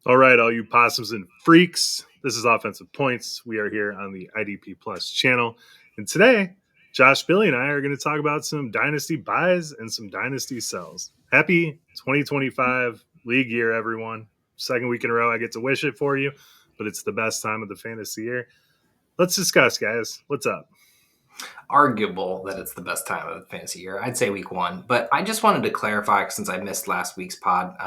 All right, all you possums and freaks. This is Offensive Points. We are here on the IDP Plus channel. And today, Josh, Billy, and I are going to talk about some Dynasty buys and some Dynasty sells. Happy 2025 league year, everyone. Second week in a row, I get to wish it for you, but it's the best time of the fantasy year. Let's discuss, guys. What's up? Arguable that it's the best time of the fantasy year. I'd say week one, but I just wanted to clarify since I missed last week's pod.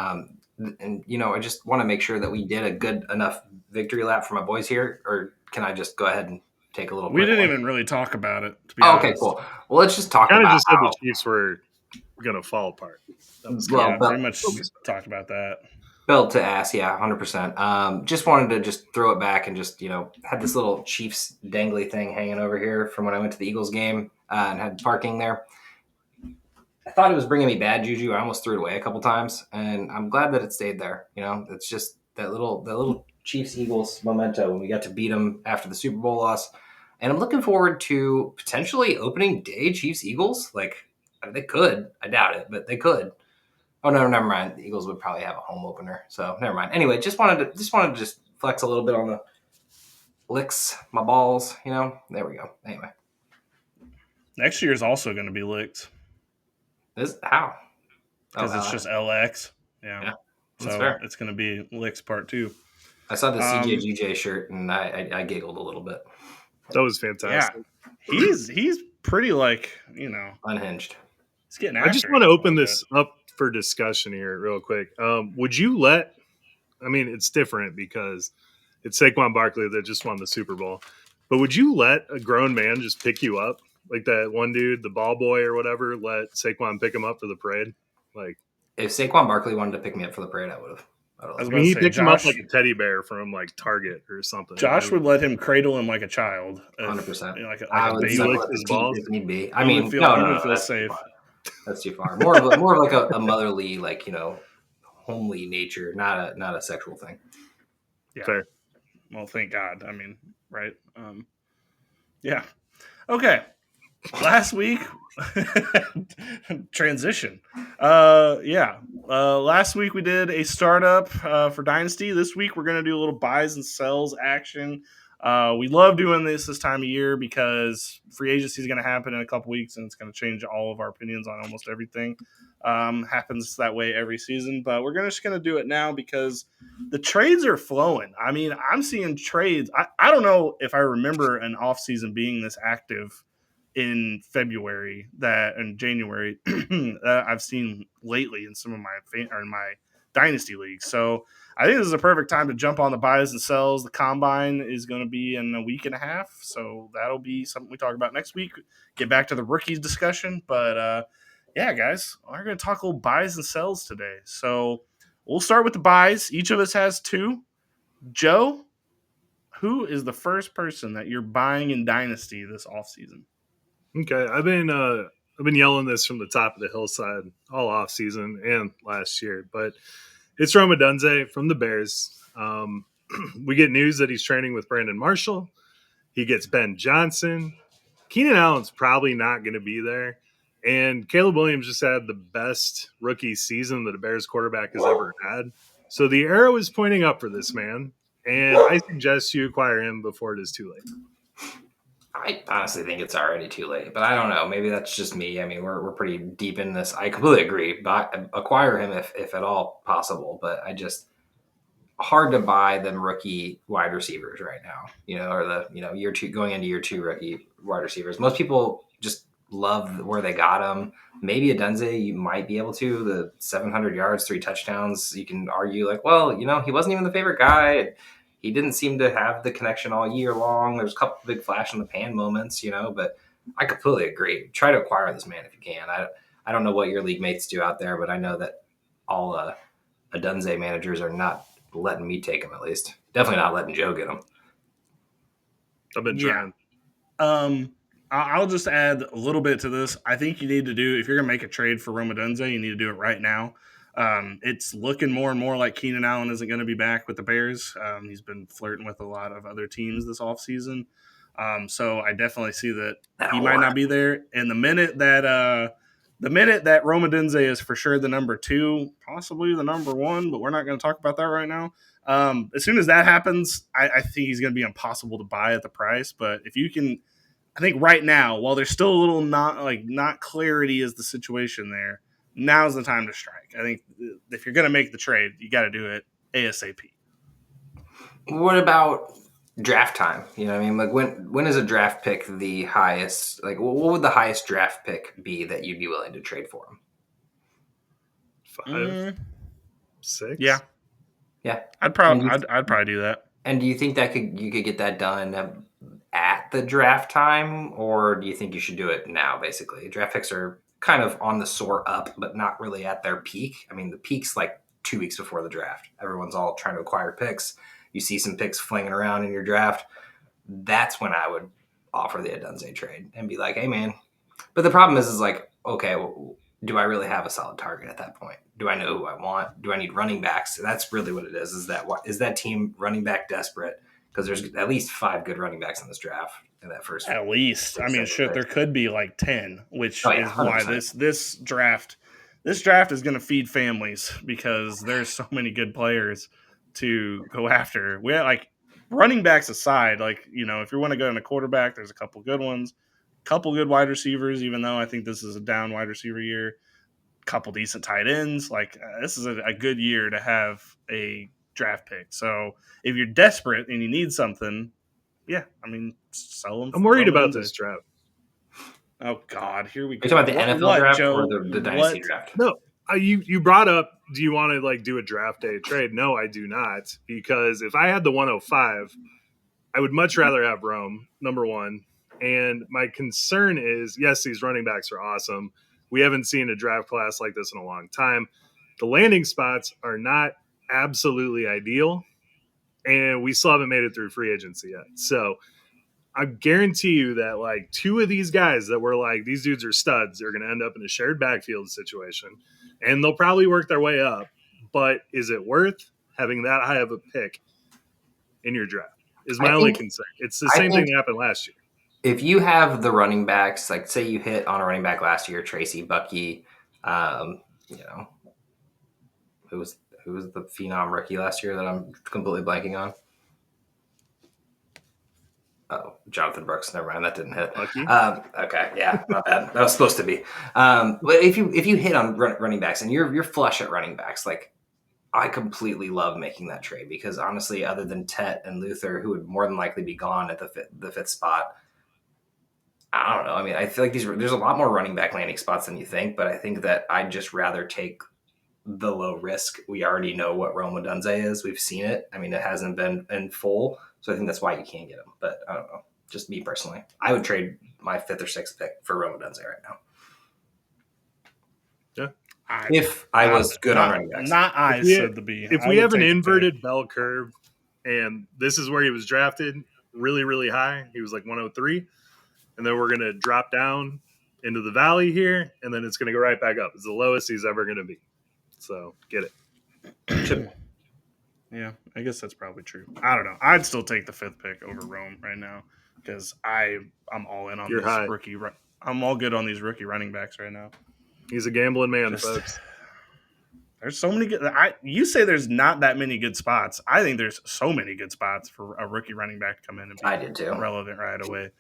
And I just want to make sure that we did a good enough victory lap for my boys here, or can I just go ahead and take a little? We quick didn't one? even really talk about it. To be Okay, honest. cool. Well, let's just talk Kind of about just said the how. Chiefs were going to fall apart. That was Well, Yeah, pretty much talked about that. Belt to ass, yeah, 100%. Just wanted to just throw it back and just, had this little Chiefs dangly thing hanging over here from when I went to the Eagles game and had parking there. I thought it was bringing me bad juju. I almost threw it away a couple times, and I'm glad that it stayed there. It's just that little Chiefs Eagles memento when we got to beat them after the Super Bowl loss. And I'm looking forward to potentially opening day Chiefs Eagles. Like, they could. I doubt it, but they could. Oh no, never mind. The Eagles would probably have a home opener, so never mind. Anyway, just wanted to just flex a little bit on the licks, my balls. There we go. Anyway, Next year is also going to be licked this how because it's just LX. Yeah. That's So fair. it's going to be licks part 2. I saw the CJGJ shirt and I giggled a little bit. That was fantastic. Yeah, he's pretty unhinged. He's getting. I just want to open this up for discussion here, real quick. Would you let? I mean, it's different because it's Saquon Barkley that just won the Super Bowl. But would you let a grown man just pick you up, like that one dude, the ball boy or whatever? Let Saquon pick him up for the parade. Like, if Saquon Barkley wanted to pick me up for the parade, I would have. I mean, he picked him up like a teddy bear from like Target or something. Josh would let him cradle him like a child. 100%. Like I a would baby. suckle his balls if need be. I he mean, would feel, no, he no, would no, feel that's safe. That's too far. More of like a motherly, like homely nature, not a sexual thing. Yeah. Fair. Well, thank God. I mean, right? Yeah. Okay. Last week, transition. Last week we did a startup for Dynasty. This week we're going to do a little buys and sells action. We love doing this time of year because free agency is going to happen in a couple weeks and it's going to change all of our opinions on almost everything. Happens that way every season, but we're just going to do it now because the trades are flowing. I mean, I'm seeing trades. I don't know if I remember an offseason being this active in February and January that I've seen lately in some of my Dynasty leagues. So I think this is a perfect time to jump on the buys and sells. The combine is going to be in a week and a half, so that'll be something we talk about next week. Get back to the rookies discussion, but yeah, guys, we're going to talk a little buys and sells today. So we'll start with the buys. Each of us has 2. Joe, who is the first person that you're buying in Dynasty this offseason? Okay, I've been yelling this from the top of the hillside all off season and last year, but it's Rome Odunze from the Bears. We get news that he's training with Brandon Marshall. He gets Ben Johnson. Keenan Allen's probably not going to be there. And Caleb Williams just had the best rookie season that a Bears quarterback has ever had. So the arrow is pointing up for this man. And I suggest you acquire him before it is too late. I honestly think it's already too late, but I don't know. Maybe that's just me. I mean, we're pretty deep in this. I completely agree. But acquire him if at all possible. But I just hard to buy them rookie wide receivers right now. Or the year 2 going into year 2 rookie wide receivers. Most people just love where they got him. Maybe Odunze, you might be able to. The 700 yards, 3 touchdowns. You can argue like, well, he wasn't even the favorite guy. He didn't seem to have the connection all year long. There's a couple big flash in the pan moments, but I completely agree. Try to acquire this man if you can. I don't know what your league mates do out there, but I know that all Odunze managers are not letting me take him, at least. Definitely not letting Joe get him. I've been trying. I'll just add a little bit to this. I think you need to do, if you're going to make a trade for Rome Odunze, you need to do it right now. It's looking more and more like Keenan Allen isn't going to be back with the Bears. He's been flirting with a lot of other teams this offseason. So I definitely see that he might not be there. And the minute that the minute that Rome Odunze is for sure the number 2, possibly the number 1, but we're not going to talk about that right now. As soon as that happens, I think he's going to be impossible to buy at the price. But if you can, I think right now, while there's still a little not clarity is the situation there, now's the time to strike. I think if you're going to make the trade, you got to do it ASAP. What about draft time? You know what I mean? Like when is a draft pick the highest? Like what would the highest draft pick be that you'd be willing to trade for him? 5, 6. Yeah. I'd probably do that. And do you think that you could get that done at the draft time, or do you think you should do it now? Basically, draft picks are kind of on the soar up, but not really at their peak. I mean, the peak's like 2 weeks before the draft. Everyone's all trying to acquire picks. You see some picks flinging around in your draft. That's when I would offer the Odunze trade and be like, hey, man. But the problem is like, okay, well, do I really have a solid target at that point? Do I know who I want? Do I need running backs? That's really what it is. Is that team running back desperate? Because there's at least 5 good running backs in this draft in that first. At least, I mean, shit, there could be like 10, which is 100%. why this draft is going to feed families because there's so many good players to go after. We have, like, running backs aside, like, you know, if you want to go in a quarterback, there's a couple good ones, couple good wide receivers. Even though I think this is a down wide receiver year, couple decent tight ends. Like this is a good year to have a draft pick. So if you're desperate and you need something, yeah, I mean, sell them. I'm worried about this draft. Oh God, here we go. Are you talking about the NFL draft or the Dynasty draft? No, you brought up. Do you want to like do a draft day trade? No, I do not, because if I had the 105, I would much rather have Rome number 1. And my concern is, yes, these running backs are awesome. We haven't seen a draft class like this in a long time. The landing spots are not absolutely ideal, and we still haven't made it through free agency yet. So I guarantee you that like 2 of these guys that were like, these dudes are studs, are going to end up in a shared backfield situation, and they'll probably work their way up. But is it worth having that high of a pick in your draft? Is my only concern. It's the same thing that happened last year. If you have the running backs, like say you hit on a running back last year, Tracy, Bucky, you know, who was the phenom rookie last year that I'm completely blanking on? Oh, Jonathan Brooks. Never mind, that didn't hit. Okay, yeah, not bad. That was supposed to be. But if you hit on running backs and you're flush at running backs, like I completely love making that trade because honestly, other than Tet and Luther, who would more than likely be gone at the fifth spot. I don't know. I mean, I feel like there's a lot more running back landing spots than you think, but I think that I'd just rather take the low risk. We already know what Rome Odunze is. We've seen it. I mean, it hasn't been in full, so I think that's why you can't get him. But I don't know. Just me personally, I would trade my 5th or 6th pick for Rome Odunze right now. Yeah, if I was good on running backs, if we have an inverted bell curve, and this is where he was drafted, really, really high. He was like 103. And then we're going to drop down into the valley here, and then it's going to go right back up. It's the lowest he's ever going to be. So, get it. Yeah, I guess that's probably true. I don't know. I'd still take the 5th pick over Rome right now because I'm all in on this rookie. I'm all good on these rookie running backs right now. He's a gambling man, folks. There's so many good. You say there's not that many good spots. I think there's so many good spots for a rookie running back to come in and be relevant right away.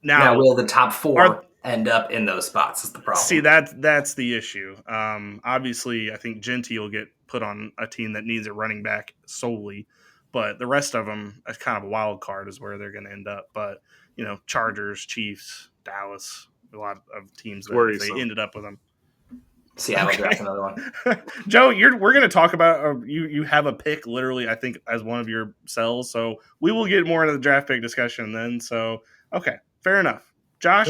Now will the top 4 end up in those spots is the problem. See, that's the issue. Obviously, I think Genty will get put on a team that needs a running back solely, but the rest of them, as kind of a wild card, is where they're going to end up. But, you know, Chargers, Chiefs, Dallas, a lot of teams that they ended up with them. Seattle draft another one. Joe, we're going to talk about you have a pick literally, I think, as one of your sells. So we will get more into the draft pick discussion then. So, okay, fair enough. Josh,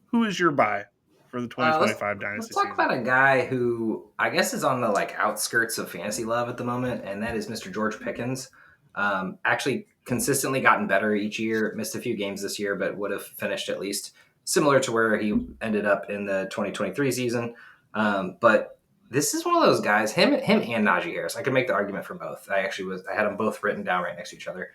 who is your buy for the 2025 Dynasty Let's talk about a guy who I guess is on the outskirts of fantasy love at the moment, and that is Mr. George Pickens. Actually consistently gotten better each year. Missed a few games this year, but would have finished at least similar to where he ended up in the 2023 season. But this is one of those guys, him and Najee Harris. I could make the argument for both. I had them both written down right next to each other.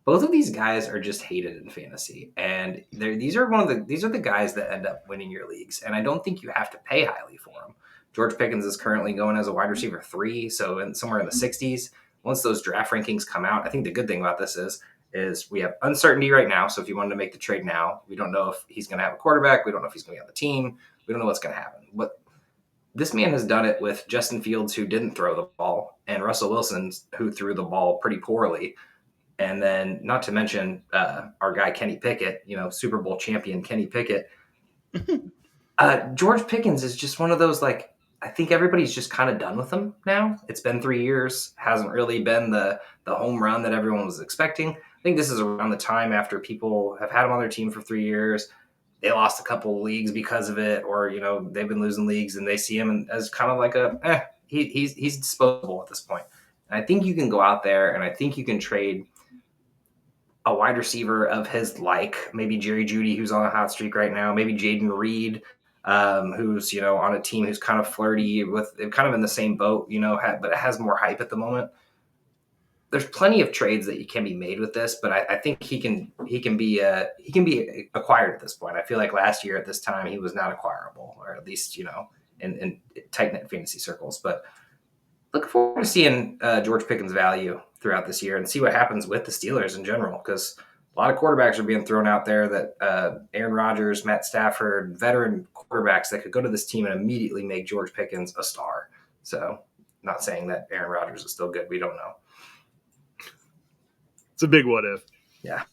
both of these guys are just hated in fantasy, and these are the guys that end up winning your leagues. And I don't think you have to pay highly for them. George Pickens is currently going as a wide receiver 3, so somewhere in the 60s. Once those draft rankings come out, I think the good thing about this is we have uncertainty right now. So if you wanted to make the trade now, we don't know if he's going to have a quarterback. We don't know if he's going to be on the team. We don't know what's going to happen. But this man has done it with Justin Fields, who didn't throw the ball, and Russell Wilson, who threw the ball pretty poorly. And then, not to mention our guy Kenny Pickett, Super Bowl champion Kenny Pickett. George Pickens is just one of those, like, I think everybody's just kind of done with him now. It's been 3 years, hasn't really been the home run that everyone was expecting. I think this is around the time after people have had him on their team for 3 years. They lost a couple of leagues because of it, or they've been losing leagues, and they see him as kind of like he's disposable at this point. And I think you can go out there, and I think you can trade a wide receiver of his maybe Jerry Jeudy, who's on a hot streak right now, maybe Jaden Reed, who's on a team who's kind of flirty with, kind of in the same boat, but it has more hype at the moment. There's plenty of trades that can be made with this, but I think he can be acquired at this point. I feel like last year at this time he was not acquirable, or at least in tight knit fantasy circles. But look forward to seeing George Pickens' value throughout this year and see what happens with the Steelers in general, because a lot of quarterbacks are being thrown out there that Aaron Rodgers, Matt Stafford, veteran quarterbacks that could go to this team and immediately make George Pickens a star. So, not saying that Aaron Rodgers is still good. We don't know. It's a big what if. Yeah.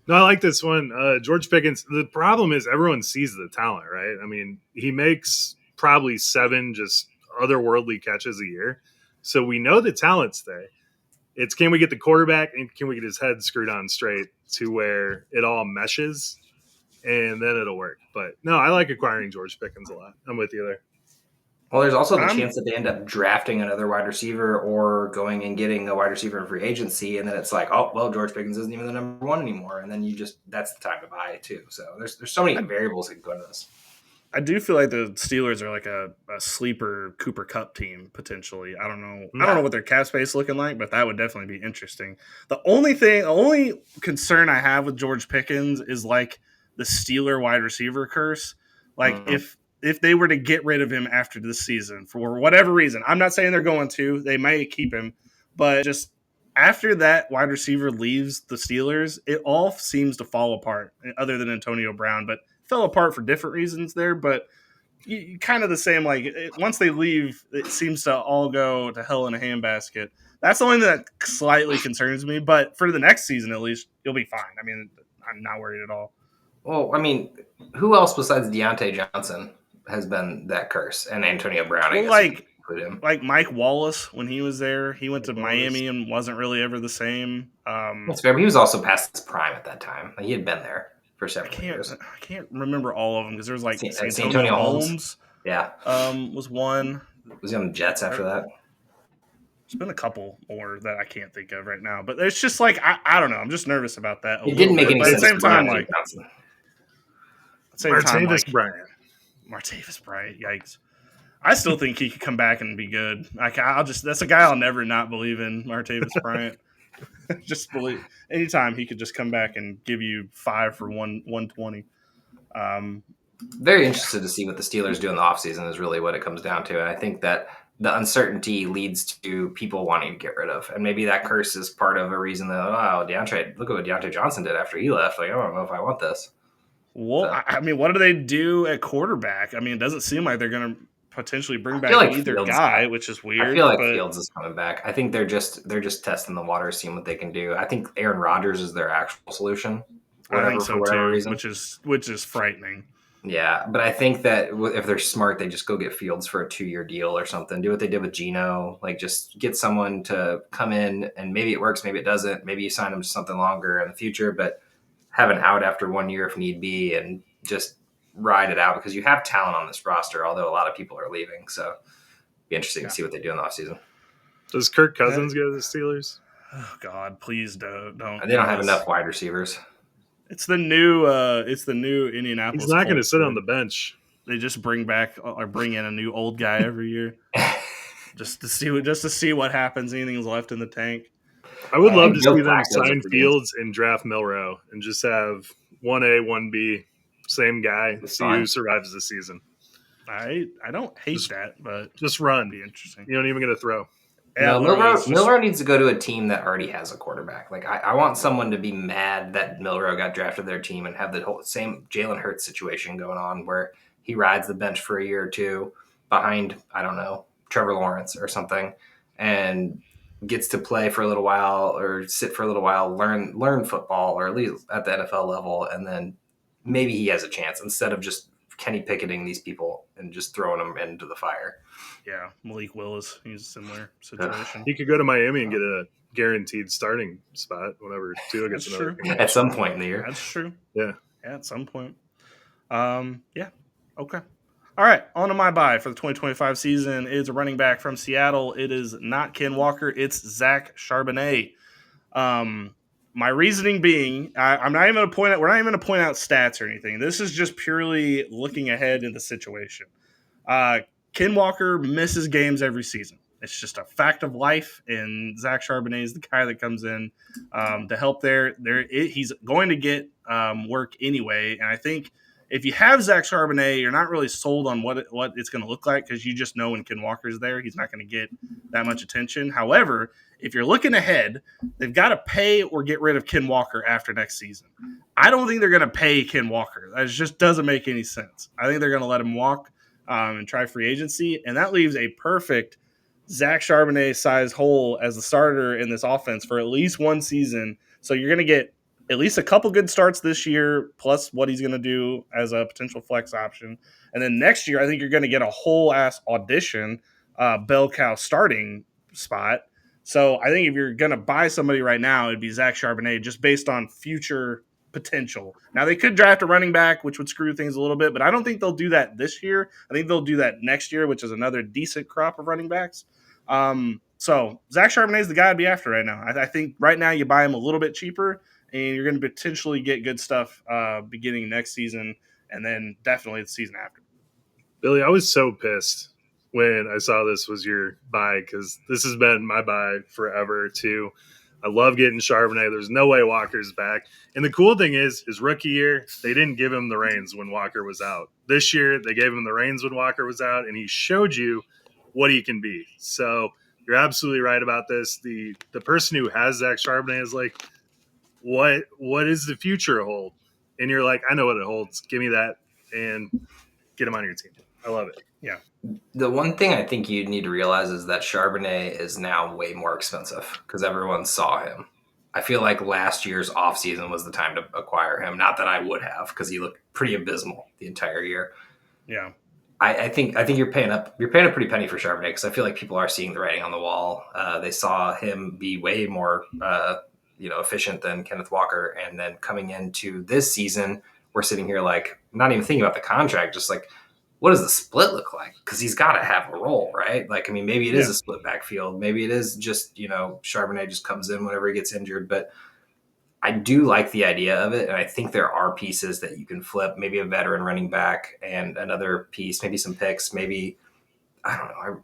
No, I like this one. George Pickens, the problem is everyone sees the talent, right? I mean, he makes probably 7 just otherworldly catches a year. So we know the talent's there. It's, can we get the quarterback and can we get his head screwed on straight to where it all meshes, and then it'll work. But no, I like acquiring George Pickens a lot. I'm with you there. Well, there's also the chance that they end up drafting another wide receiver or going and getting a wide receiver in free agency, and then it's like, oh, well, George Pickens isn't even the number 1 anymore, and then that's the time to buy it too. So there's so many variables that can go into this. I do feel like the Steelers are like a sleeper Cooper Kupp team potentially. I don't know. I don't know what their cap space looking like, but that would definitely be interesting. The only concern I have with George Pickens is like the Steeler wide receiver curse. Like if they were to get rid of him after this season for whatever reason, I'm not saying they're going to. They may keep him, but just after that wide receiver leaves the Steelers, it all seems to fall apart. Other than Antonio Brown, but fell apart for different reasons there, but kind of the same. Like once they leave, it seems to all go to hell in a handbasket. That's the only thing that slightly concerns me, but for the next season, at least, you'll be fine. I mean, I'm not worried at all. Well, I mean, who else besides Deontay Johnson has been that curse? And Antonio Brown, I guess. Like Mike Wallace, when he was there, he went to Miami and wasn't really ever the same. That's fair, but he was also past his prime at that time. Like, he had been there for several years. I can't remember all of them because there was like Antonio Holmes. Yeah. Was one. Was he on the Jets after that? There's been a couple more that I can't think of right now, but it's just like I don't know. I'm just nervous about that. It didn't make any sense. At the same time, like Martavis Bryant, yikes! I still think he could come back and be good. That's a guy I'll never not believe in, Martavis Bryant. Just believe anytime he could just come back and give you 5 for 120. Very interested to see what the Steelers do in the offseason is really what it comes down to. And I think that the uncertainty leads to people wanting to get rid of. And maybe that curse is part of a reason that, look at what Deontay Johnson did after he left. Like, I don't know if I want this. Well, so. I mean, what do they do at quarterback? I mean, it doesn't seem like they're going to potentially bring back either guy, which is weird. I feel like Fields is coming back. I think they're just testing the water, seeing what they can do. I think Aaron Rodgers is their actual solution. I think so too, which is frightening. Yeah, but I think that if they're smart, they just go get Fields for a 2-year deal or something. Do what they did with Geno, like just get someone to come in, and maybe it works, maybe it doesn't. Maybe you sign them to something longer in the future, but have an out after 1 year if need be, and just ride it out because you have talent on this roster, although a lot of people are leaving. So it'll be interesting to see what they do in the offseason. Does Kirk Cousins go to the Steelers? Oh God, please don't. They don't have enough wide receivers. It's the new Indianapolis. He's not going to sit on the bench. They just bring in a new old guy every year, just to see what happens. Anything's left in the tank. I would love And to Joe see them Flacco's a sign pretty Fields and draft Milrow and just have 1A, 1B, same guy, it's see who fun. survives the season. I don't hate Just, that, but just it'd run. be interesting. You don't even get to throw. Yeah, No, literally, it's just Milrow needs to go to a team that already has a quarterback. Like I want someone to be mad that Milrow got drafted to their team and have the whole same Jalen Hurts situation going on where he rides the bench for a year or two behind, I don't know, Trevor Lawrence or something, and gets to play for a little while or sit for a little while, learn football or at least at the NFL level, and then maybe he has a chance instead of just Kenny Picketing these people and just throwing them into the fire. yeah, Malik Willis. He's a similar Ugh. situation. He could go to Miami and get a guaranteed starting spot whenever Tua gets That's another true. concussion. At some point in the year. That's true. Yeah. Yeah, at some point. Yeah. Okay. All right. On to my buy for the 2025 season is a running back from Seattle. It is not Ken Walker. It's Zach Charbonnet. My reasoning being, I'm not even going to point out. We're not even going to point out stats or anything. This is just purely looking ahead in the situation. Ken Walker misses games every season. It's just a fact of life, and Zach Charbonnet is the guy that comes in to help there. He's going to get work anyway, and I think if you have Zach Charbonnet, you're not really sold on what it's going to look like because you just know when Ken Walker's there, he's not going to get that much attention. However, if you're looking ahead, they've got to pay or get rid of Ken Walker after next season. I don't think they're going to pay Ken Walker. That just doesn't make any sense. I think they're going to let him walk and try free agency, and that leaves a perfect Zach Charbonnet size hole as the starter in this offense for at least one season. So you're going to get at least a couple good starts this year, plus what he's going to do as a potential flex option. And then next year, I think you're going to get a whole ass audition bell cow starting spot. So I think if you're going to buy somebody right now, it'd be Zach Charbonnet just based on future potential. Now they could draft a running back, which would screw things a little bit, but I don't think they'll do that this year. I think they'll do that next year, which is another decent crop of running backs. So Zach Charbonnet is the guy I'd be after right now. I think right now you buy him a little bit cheaper, and you're going to potentially get good stuff beginning next season, and then definitely the season after. Billy, I was so pissed when I saw this was your buy because this has been my buy forever too. I love getting Charbonnet. There's no way Walker's back. And the cool thing is, his rookie year, they didn't give him the reins when Walker was out. This year, they gave him the reins when Walker was out, and he showed you what he can be. So you're absolutely right about this. The person who has Zach Charbonnet is like, what is the future hold? And you're like, I know what it holds. Give me that and get him on your team. I love it. Yeah. The one thing I think you need to realize is that Charbonnet is now way more expensive because everyone saw him. I feel like last year's offseason was the time to acquire him. Not that I would have because he looked pretty abysmal the entire year. Yeah. I think you're paying a pretty penny for Charbonnet because I feel like people are seeing the writing on the wall. They saw him be way more efficient than Kenneth Walker, and then coming into this season, we're sitting here like not even thinking about the contract, just like what does the split look like? Because he's got to have a role, right? Like, I mean, maybe it is a split backfield, maybe it is just Charbonnet just comes in whenever he gets injured, but I do like the idea of it, and I think there are pieces that you can flip, maybe a veteran running back and another piece, maybe some picks, maybe, I don't know.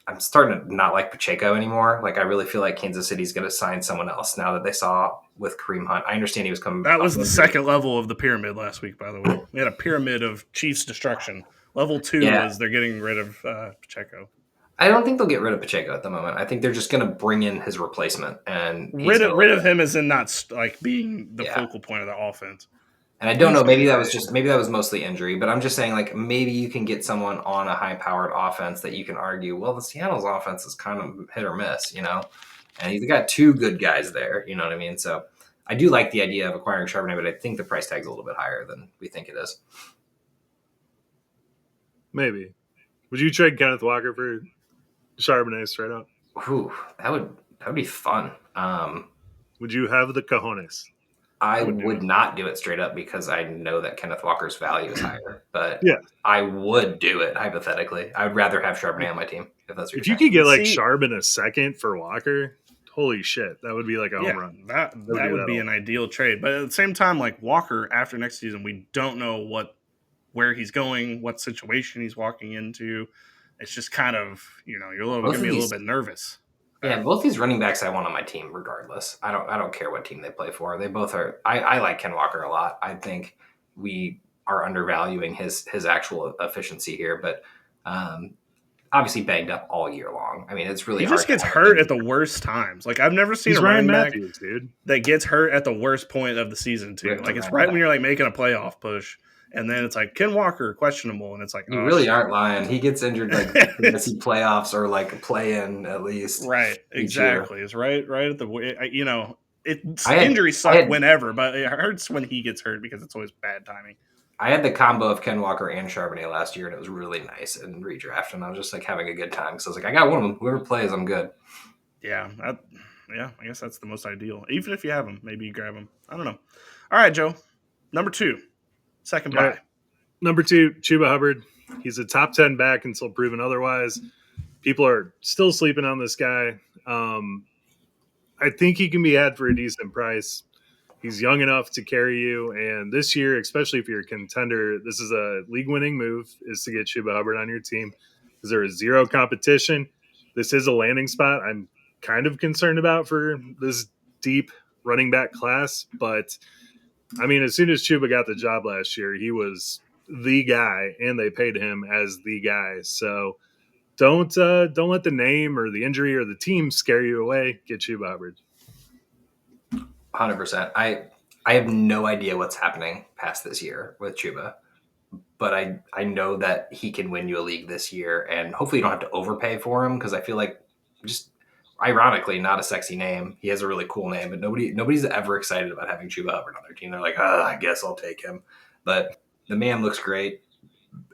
I'm starting to not like Pacheco anymore. Like, I really feel like Kansas City's going to sign someone else now that they saw with Kareem Hunt. I understand he was coming. That was the second level of the pyramid last week, by the way. We had a pyramid of Chiefs destruction. Level 2 is they're getting rid of Pacheco. I don't think they'll get rid of Pacheco at the moment. I think they're just going to bring in his replacement, and rid of him as in not like being the focal point of the offense. And I don't know, maybe that was mostly injury, but I'm just saying, like, maybe you can get someone on a high-powered offense that you can argue, well, the Seattle's offense is kind of hit or miss, and he's got two good guys there, you know what I mean? So I do like the idea of acquiring Charbonnet, but I think the price tag's a little bit higher than we think it is. Maybe. Would you trade Kenneth Walker for Charbonnet straight up? Ooh, that would be fun. Would you have the cojones? I would not do it straight up because I know that Kenneth Walker's value is higher. But I would do it hypothetically. I would rather have Charbonnet on my team if that's what if you could get like Charbonnet a second for Walker, holy shit, that would be like a home run. That would be an ideal trade. But at the same time, like Walker after next season, we don't know where he's going, what situation he's walking into. It's just kind of, you're going to be a little bit nervous. Yeah, both these running backs I want on my team regardless. I don't care what team they play for. They both are I like Ken Walker a lot. I think we are undervaluing his actual efficiency here, but um, obviously banged up all year long. I mean, it's really He hard just to gets have hurt at the worst times. Like I've never seen He's a Ryan running back Matthews, dude. that gets hurt at the worst point of the season too. rip to Like it's Ryan right when back. you're like making a playoff push, and then it's like Ken Walker questionable, and it's like, You oh really shit. aren't lying. He gets injured like fantasy playoffs or like play in at least Right, each year. exactly. It's right at the it's I had injuries I suck had whenever, but it hurts when he gets hurt because it's always bad timing. I had the combo of Ken Walker and Charbonnet last year, and it was really nice in redraft. And I was just like having a good time because I was like, I got one of them. Whoever plays, I'm good. Yeah, I guess that's the most ideal. Even if you have him, maybe you grab him. I don't know. All right, Joe. Number 2, second All right. bye. Number 2, Chuba Hubbard. He's a top 10 back until proven otherwise. People are still sleeping on this guy. I think he can be had for a decent price. He's young enough to carry you, and this year, especially if you're a contender, this is a league-winning move, is to get Chuba Hubbard on your team because there is zero competition. This is a landing spot I'm kind of concerned about for this deep running back class, but I mean, as soon as Chuba got the job last year, he was the guy, and they paid him as the guy. So don't let the name or the injury or the team scare you away. Get Chuba Hubbard. 100%. I have no idea what's happening past this year with Chuba, but I know that he can win you a league this year, and hopefully you don't have to overpay for him because I feel like just ironically not a sexy name. He has a really cool name, but nobody's ever excited about having Chuba Hubbard on their team. They're like, I guess I'll take him. But the man looks great.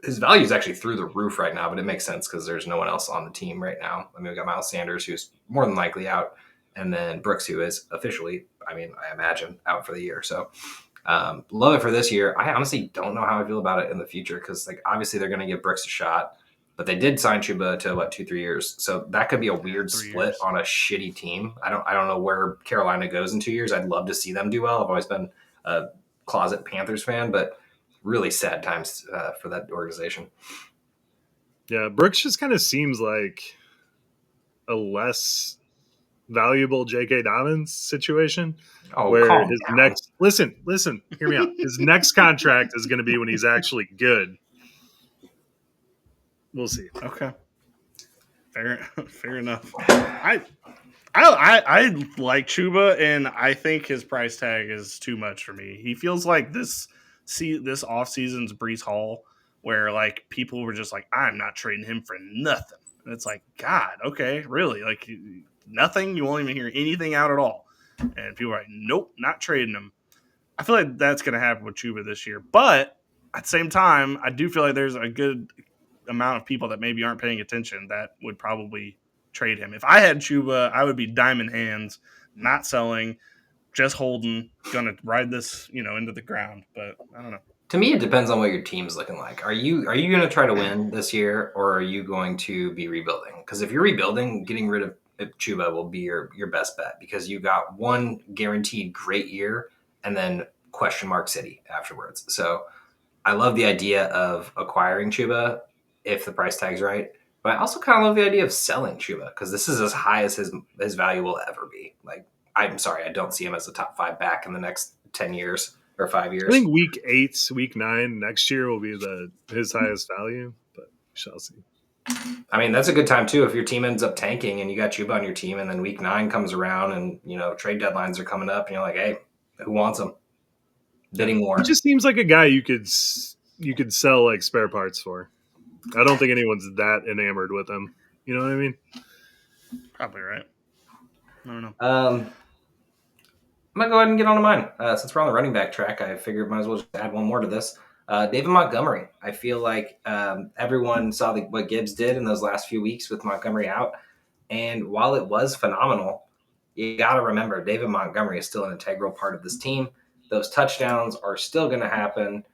His value is actually through the roof right now, but it makes sense because there's no one else on the team right now. I mean, we got Miles Sanders, who's more than likely out, and then Brooks, who is officially, I imagine, out for the year. So love it for this year. I honestly don't know how I feel about it in the future because, like, obviously they're going to give Brooks a shot, but they did sign Chuba to 2-3 years, so that could be a weird 3 split years. on a shitty team. I don't know where Carolina goes in 2 years. I'd love to see them do well. I've always been a closet Panthers fan, but really sad times for that organization. Yeah, Brooks just kind of seems like a less valuable J.K. Dobbins situation. Oh, where calm his down. next listen, hear me out. His next contract is going to be when he's actually good. We'll see. Okay. Fair enough. I like Chuba, and I think his price tag is too much for me. He feels like this offseason's Breece Hall, where like people were just like, I'm not trading him for nothing. And it's like, God, okay, really? Like nothing? You won't even hear anything out at all. And people are like, nope, not trading him. I feel like that's going to happen with Chuba this year. But at the same time, I do feel like there's a good amount of people that maybe aren't paying attention that would probably trade him. If I had Chuba, I would be diamond hands, not selling, just holding, gonna ride this, into the ground. But I don't know. To me, it depends on what your team's looking like. Are you going to try to win this year, or are you going to be rebuilding? Because if you're rebuilding, getting rid of Chuba will be your best bet because you got one guaranteed great year and then question mark city afterwards. So I love the idea of acquiring Chuba if the price tag's right. But I also kind of love the idea of selling Chuba because this is as high as his value will ever be. Like, I'm sorry, I don't see him as a top 5 back in the next 10 years or 5 years. I think week 8, week 9 next year will be his highest value, but we shall see. I mean, that's a good time too. If your team ends up tanking and you got Chuba on your team, and then week 9 comes around and trade deadlines are coming up, and you're like, hey, who wants him? Bidding war. He just seems like a guy you could sell like spare parts for. I don't think anyone's that enamored with him. You know what I mean? Probably right. I don't know. I'm going to go ahead and get on to mine. Since we're on the running back track, I figured might as well just add one more to this. David Montgomery. I feel like everyone saw what Gibbs did in those last few weeks with Montgomery out. And while it was phenomenal, you got to remember David Montgomery is still an integral part of this team. Those touchdowns are still going to happen.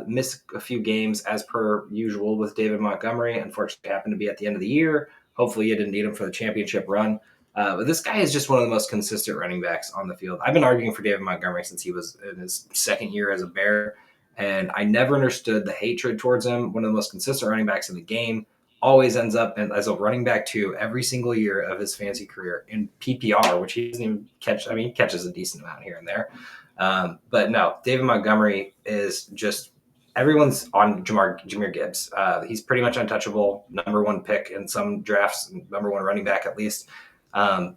Miss a few games as per usual with David Montgomery. Unfortunately, happened to be at the end of the year. Hopefully, you didn't need him for the championship run. But this guy is just one of the most consistent running backs on the field. I've been arguing for David Montgomery since he was in his second year as a Bear, and I never understood the hatred towards him. One of the most consistent running backs in the game. always ends up as a running back 2 every single year of his fantasy career in PPR, which he doesn't even catch. I mean, he catches a decent amount here and there. But no, David Montgomery is just everyone's on Jahmyr Gibbs. He's pretty much untouchable, number 1 pick in some drafts, number 1 running back at least. You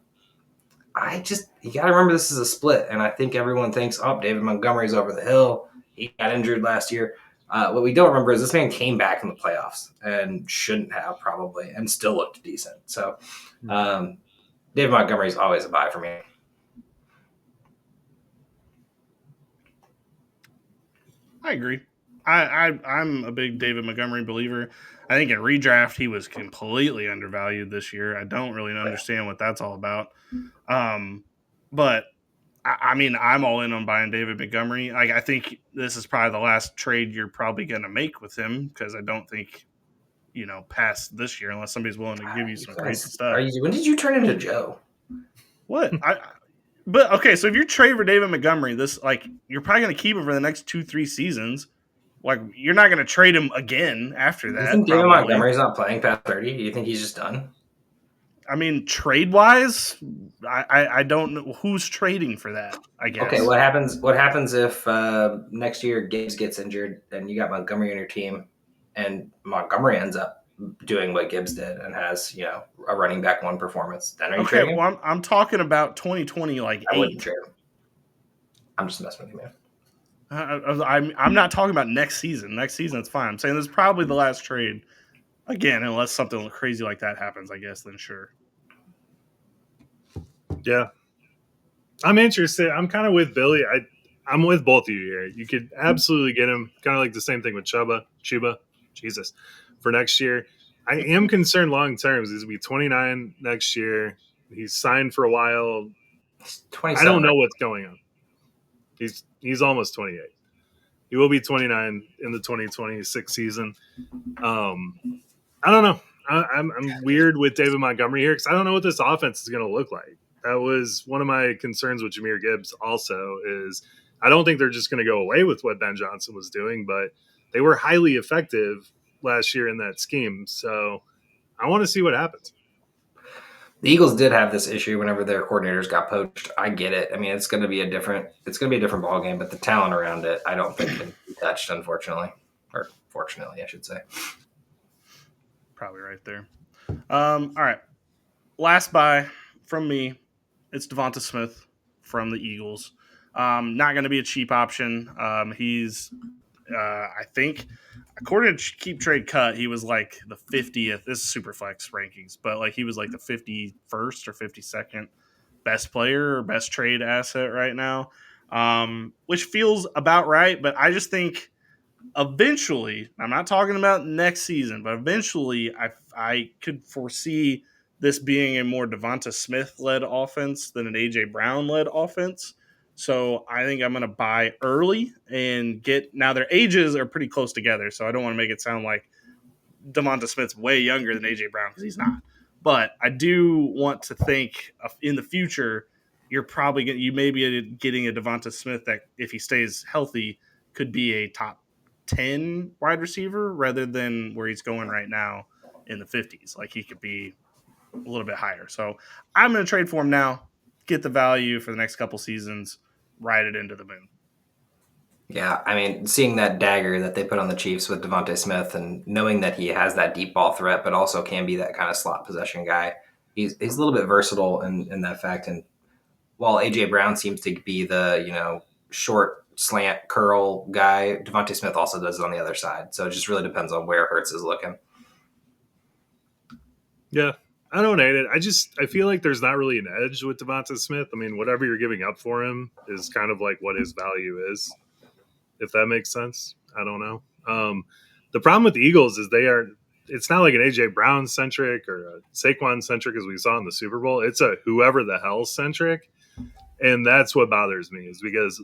got to remember this is a split, and I think everyone thinks, oh, David Montgomery's over the hill. He got injured last year. What we don't remember is this man came back in the playoffs and shouldn't have probably, and still looked decent. So David Montgomery's always a buy for me. I agree. I'm a big David Montgomery believer. I think in redraft he was completely undervalued this year. I don't really understand what that's all about. But I mean, I'm all in on buying David Montgomery. I think this is probably the last trade you're probably going to make with him because I don't think, past this year, unless somebody's willing to give you some crazy stuff. When did you turn into Joe? What? But okay, so if you trade for David Montgomery, you're probably going to keep him for the next 2-3 seasons. Like, you're not going to trade him again after that. You think David Montgomery's not playing past 30? Do you think he's just done? I mean, trade-wise, I don't know who's trading for that, I guess. Okay, what happens if next year Gibbs gets injured and you got Montgomery on your team and Montgomery ends up doing what Gibbs did and has, a running back 1 performance? Then are you trading him? Well, I'm talking about 2020, I wouldn't trade him. I'm just messing with you, man. I'm not talking about next season. Next season, it's fine. I'm saying this is probably the last trade. Again, unless something crazy like that happens, I guess, then sure. Yeah. I'm interested. I'm kind of with Billy. I'm with both of you here. You could absolutely get him, kind of like the same thing with Chuba, Jesus, for next year. I am concerned long term. He's going to be 29 next year. He's signed for a while. I don't know what's going on. He's almost 28. He will be 29 in the 2026 season. I don't know. I'm weird with David Montgomery here because I don't know what this offense is going to look like. That was one of my concerns with Jahmyr Gibbs also is I don't think they're just going to go away with what Ben Johnson was doing, but they were highly effective last year in that scheme. So I want to see what happens. The Eagles did have this issue whenever their coordinators got poached. I get it. I mean, it's going to be a different ball game, but the talent around it, I don't think can be touched, unfortunately, or fortunately, I should say. Probably right there. All right, last buy from me. It's Devonta Smith from the Eagles. Not going to be a cheap option. He's, I think, according to Keep Trade Cut, he was like the 50th. This is Superflex rankings, but like he was like the 51st or 52nd best player or best trade asset right now, which feels about right. But I just think eventually, I'm not talking about next season, but eventually I could foresee this being a more Devonta Smith-led offense than an A.J. Brown-led offense. So I think I'm going to buy early and now their ages are pretty close together, so I don't want to make it sound like Devonta Smith's way younger than A.J. Brown because he's not. But I do want to think in the future, you may be getting a Devonta Smith that, if he stays healthy, could be a top 10 wide receiver rather than where he's going right now in the 50s. Like he could be a little bit higher. So I'm going to trade for him now, get the value for the next couple seasons, ride it into the moon. Yeah, I mean, seeing that dagger that they put on the Chiefs with Devonta Smith and knowing that he has that deep ball threat, but also can be that kind of slot possession guy, he's a little bit versatile in that fact. And while A.J. Brown seems to be the, short slant curl guy, Devonta Smith also does it on the other side. So it just really depends on where Hurts is looking. Yeah, I don't hate it. I feel like there's not really an edge with Devonta Smith. I mean, whatever you're giving up for him is kind of like what his value is, if that makes sense. I don't know. The problem with the Eagles is it's not like an A.J. Brown centric or a Saquon centric as we saw in the Super Bowl. It's a whoever the hell centric. And that's what bothers me is because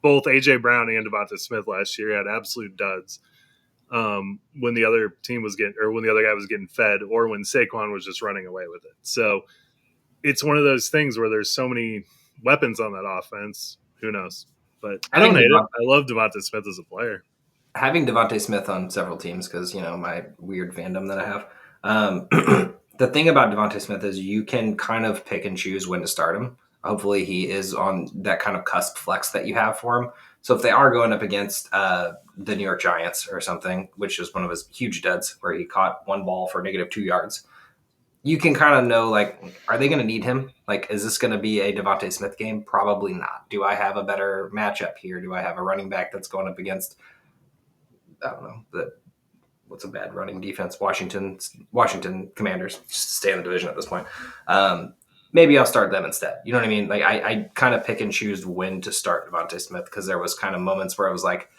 both A.J. Brown and Devonta Smith last year had absolute duds. When the other team was when the other guy was getting fed, or when Saquon was just running away with it. So it's one of those things where there's so many weapons on that offense. Who knows? But I don't hate it. I love Devonta Smith as a player. Having Devonta Smith on several teams because my weird fandom that I have. The thing about Devontae Smith is you can kind of pick and choose when to start him. Hopefully, he is on that kind of cusp flex that you have for him. So if they are going up against the New York Giants or something, which is one of his huge duds where he caught one ball for -2 yards, you can kind of know, like, are they going to need him? Like, is this going to be a Devontae Smith game? Probably not. Do I have a better matchup here? Do I have a running back that's going up against, I don't know, what's a bad running defense? Washington Commanders, just stay in the division at this point. Maybe I'll start them instead. You know what I mean? Like, I kind of pick and choose when to start Devontae Smith because there was kind of moments where I was like,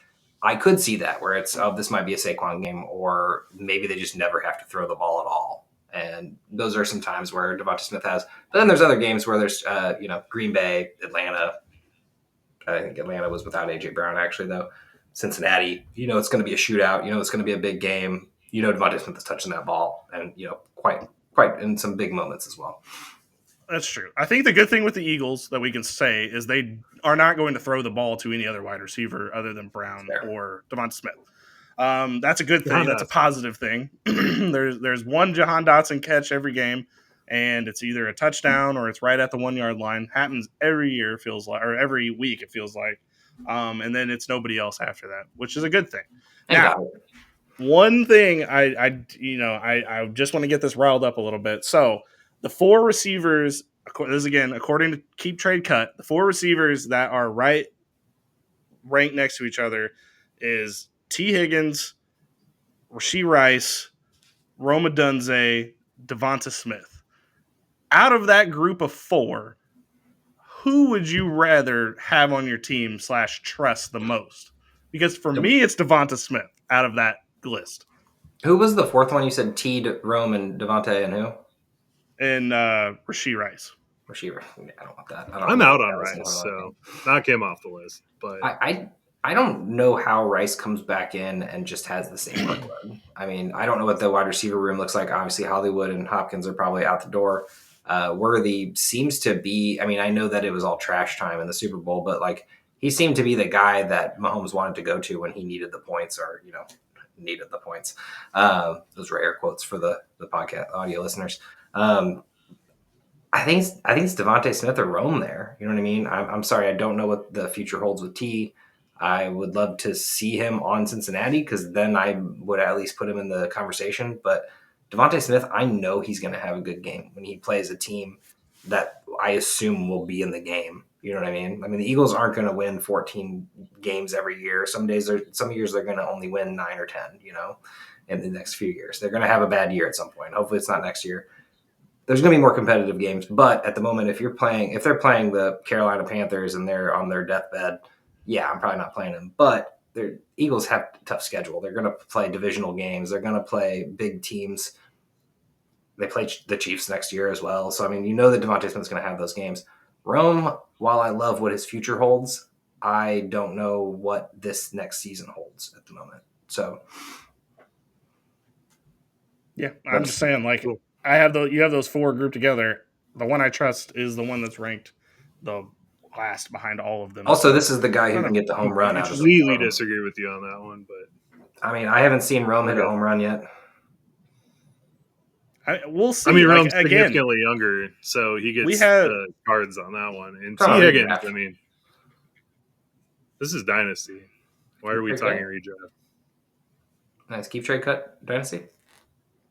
I could see that where it's, oh, this might be a Saquon game, or maybe they just never have to throw the ball at all. And those are some times where Devontae Smith has. But then there's other games where there's, Green Bay, Atlanta. I think Atlanta was without A.J. Brown, actually, though. Cincinnati, it's going to be a shootout. It's going to be a big game. Devontae Smith is touching that ball, and quite in some big moments as well. That's true. I think the good thing with the Eagles that we can say is they are not going to throw the ball to any other wide receiver other than Brown or Devontae Smith. That's a good thing. That's a positive thing. There's one Jahan Dotson catch every game, and it's either a touchdown or it's right at the 1 yard line. Happens every year, it feels like, or every week, it feels like. And then it's nobody else after that, which is a good thing. Now, one thing I just want to get this riled up a little bit. So the 4 receivers, this is again according to Keep Trade Cut, the 4 receivers that are ranked next to each other is T. Higgins, Rashee Rice, Rome Odunze, Devonta Smith. Out of that group of 4, who would you rather have on your team / trust the most? Because for me, it's Devonta Smith out of that list. Who was the 4th one? You said T, Rome, and Devontae, and who? And Rashee Rice. Receiver. I don't want that. I'm out on Rice, so knock him off the list. But I don't know how Rice comes back in and just has the same workload. I mean, I don't know what the wide receiver room looks like. Obviously, Hollywood and Hopkins are probably out the door. Worthy seems to be, I mean, I know that it was all trash time in the Super Bowl, but like he seemed to be the guy that Mahomes wanted to go to when he needed the points, or, needed the points. Those were air quotes for the podcast audio listeners. I think it's Devontae Smith or Rome there. You know what I mean? I'm sorry, I don't know what the future holds with T. I would love to see him on Cincinnati because then I would at least put him in the conversation. But Devontae Smith, I know he's going to have a good game when he plays a team that I assume will be in the game. You know what I mean? I mean, the Eagles aren't going to win 14 games every year. Some years they're going to only win 9 or 10, in the next few years. They're going to have a bad year at some point. Hopefully it's not next year. There's going to be more competitive games, but at the moment, if they're playing the Carolina Panthers and they're on their deathbed, yeah, I'm probably not playing them. But the Eagles have a tough schedule. They're going to play divisional games. They're going to play big teams. They play the Chiefs next year as well. So, I mean, that Devontae Smith's going to have those games. Rome, while I love what his future holds, I don't know what this next season holds at the moment. So, yeah, I'm just saying, like, you have those 4 grouped together. The one I trust is the one that's ranked the last behind all of them. Also, this is the guy who can get the home run. I completely disagree with you on that one, but I mean, I haven't seen Rome hit a home run yet. We'll see. I mean, Rome's significantly younger, so he gets the cards on that one. And T. Higgins, I mean, this is Dynasty. Why are we talking redraft? Nice. Keep Trade Cut Dynasty?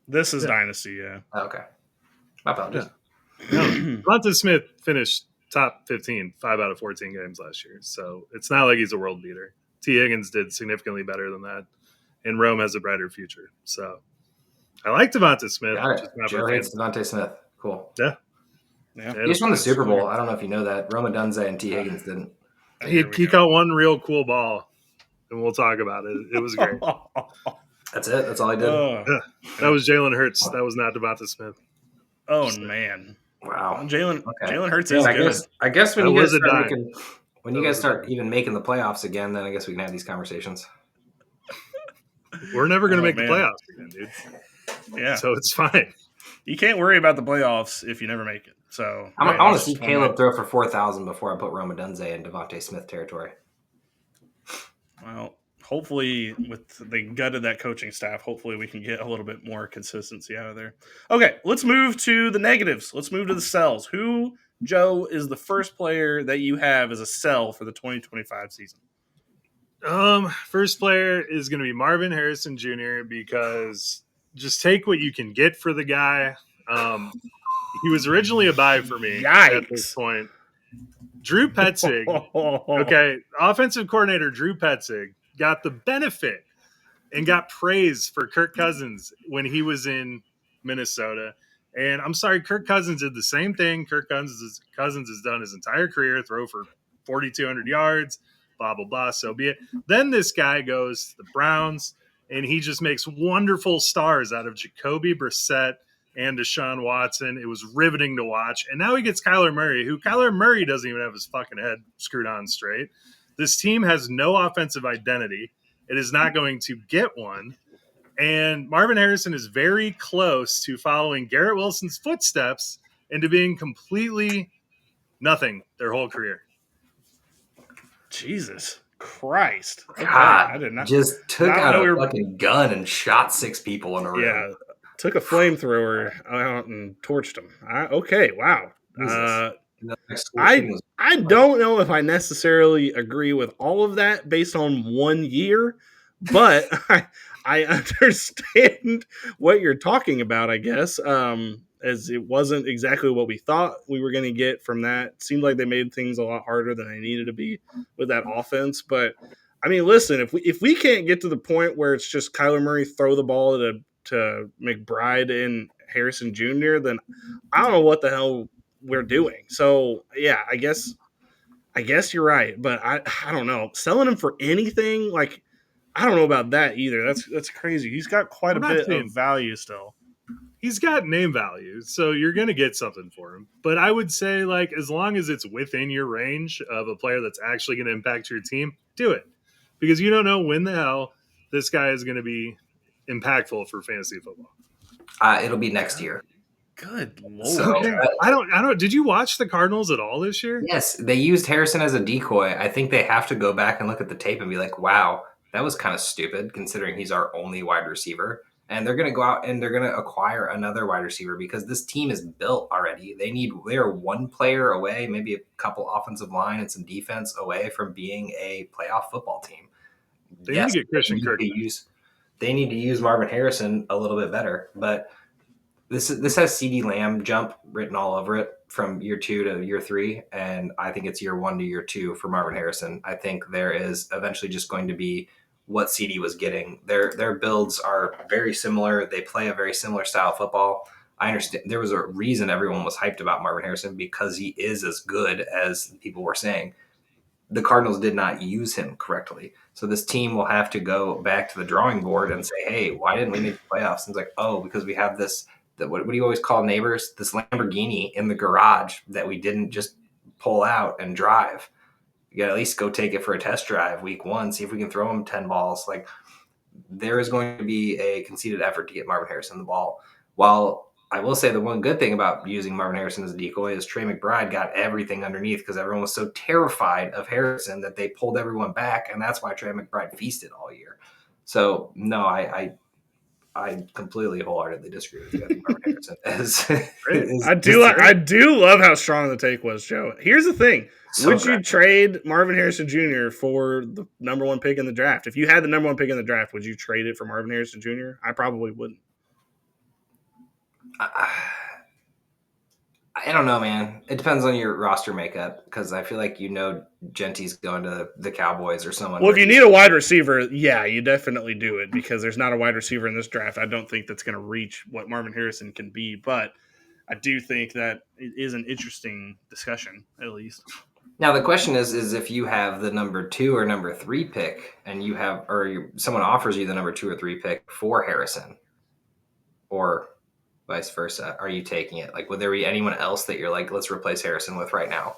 This is Dynasty, yeah. Oh, okay. My apologies. Yeah. Devonta Smith finished top 15, 5 out of 14 games last year. So it's not like he's a world beater. T. Higgins did significantly better than that. And Rome has a brighter future. So I like Devonta Smith. Joe hates Devontae Smith. Cool. Yeah. He just won the Super Bowl. I don't know if you know that. Rome Odunze and T. Higgins didn't. He caught one real cool ball, and we'll talk about it. It was great. That's it? That's all he did? Yeah. That was Jalen Hurts. That was not Devonta Smith. Oh, man. Wow. Jalen Hurts is good. I guess when you guys start even making the playoffs again, then I guess we can have these conversations. We're never going to make the playoffs again, dude. Yeah. So it's fine. You can't worry about the playoffs if you never make it. So I want to see Caleb throw for 4,000 before I put Rome Odunze in Devontae Smith territory. Well, hopefully with the gut of that coaching staff, hopefully we can get a little bit more consistency out of there. Okay, let's move to the negatives. Let's move to the sells. Who, Joe, is the first player that you have as a sell for the 2025 season? First player is going to be Marvin Harrison Jr. because just take what you can get for the guy. He was originally a buy for me at this Yikes. point. Drew Petzig, okay, offensive coordinator Drew Petzig got the benefit and got praise for Kirk Cousins when he was in Minnesota. And I'm sorry, Kirk Cousins did the same thing Kirk Cousins has done his entire career, throw for 4,200 yards, blah, blah, blah, so be it. Then this guy goes to the Browns, and he just makes wonderful stars out of Jacoby Brissett and Deshaun Watson. It was riveting to watch. And now he gets Kyler Murray, who Kyler Murray doesn't even have his fucking head screwed on straight. This team has no offensive identity. It is not going to get one. And Marvin Harrison is very close to following Garrett Wilson's footsteps into being completely nothing their whole career. Jesus Christ. Okay, God, I did not just took not out know a we were- fucking gun and shot 6 people in a room. Yeah, took a flamethrower out and torched them. Okay, wow. I don't know if I necessarily agree with all of that based on 1 year, but I understand what you're talking about, I guess, as it wasn't exactly what we thought we were going to get from that. It seemed like they made things a lot harder than they needed to be with that offense. But, I mean, listen, if we can't get to the point where it's just Kyler Murray throw the ball to McBride and Harrison Jr., then I don't know what the hell we're doing. So, yeah, I guess you're right, but I don't know. Selling him for anything, like, I don't know about that either. That's crazy. He's got quite a bit of value still. He's got name value, so you're going to get something for him. But I would say, like, as long as it's within your range of a player that's actually going to impact your team, do it. Because you don't know when the hell this guy is going to be impactful for fantasy football. It'll be next year. Good Lord. So, I don't. Did you watch the Cardinals at all this year? Yes, they used Harrison as a decoy. I think they have to go back and look at the tape and be like, wow, that was kind of stupid considering he's our only wide receiver. And they're going to go out and they're going to acquire another wide receiver because this team is built already. They are one player away, maybe a couple offensive line and some defense away from being a playoff football team. They need to get Christian Kirk. They need to use Marvin Harrison a little bit better, but this has CeeDee Lamb jump written all over it from year 2 to year 3, and I think it's year 1 to year 2 for Marvin Harrison. I think there is eventually just going to be what CeeDee was getting. Their builds are very similar. They play a very similar style of football. I understand there was a reason everyone was hyped about Marvin Harrison because he is as good as people were saying. The Cardinals did not use him correctly. So this team will have to go back to the drawing board and say, hey, why didn't we make the playoffs? And it's like, oh, because we have this – what do you always call neighbors? This Lamborghini in the garage that we didn't just pull out and drive. You got to at least go take it for a test drive week 1, see if we can throw him 10 balls. Like, there is going to be a conceded effort to get Marvin Harrison the ball. While I will say the one good thing about using Marvin Harrison as a decoy is Trey McBride got everything underneath because everyone was so terrified of Harrison that they pulled everyone back, and that's why Trey McBride feasted all year. So, no, I completely wholeheartedly disagree with you. I think Marvin Harrison I do love how strong the take was, Joe. Here's the thing. Would you trade Marvin Harrison Jr. for the number 1 pick in the draft? If you had the number 1 pick in the draft, would you trade it for Marvin Harrison Jr.? I probably wouldn't. I don't know, man. It depends on your roster makeup because I feel like Genty's going to the Cowboys or someone. Well, if you need a wide receiver, yeah, you definitely do it because there's not a wide receiver in this draft. I don't think that's going to reach what Marvin Harrison can be, but I do think that it is an interesting discussion, at least. Now the question is if you have the number 2 or number 3 pick, and someone offers you the number 2 or 3 pick for Harrison, or vice versa, are you taking it? Like, would there be anyone else that you're like, let's replace Harrison with right now?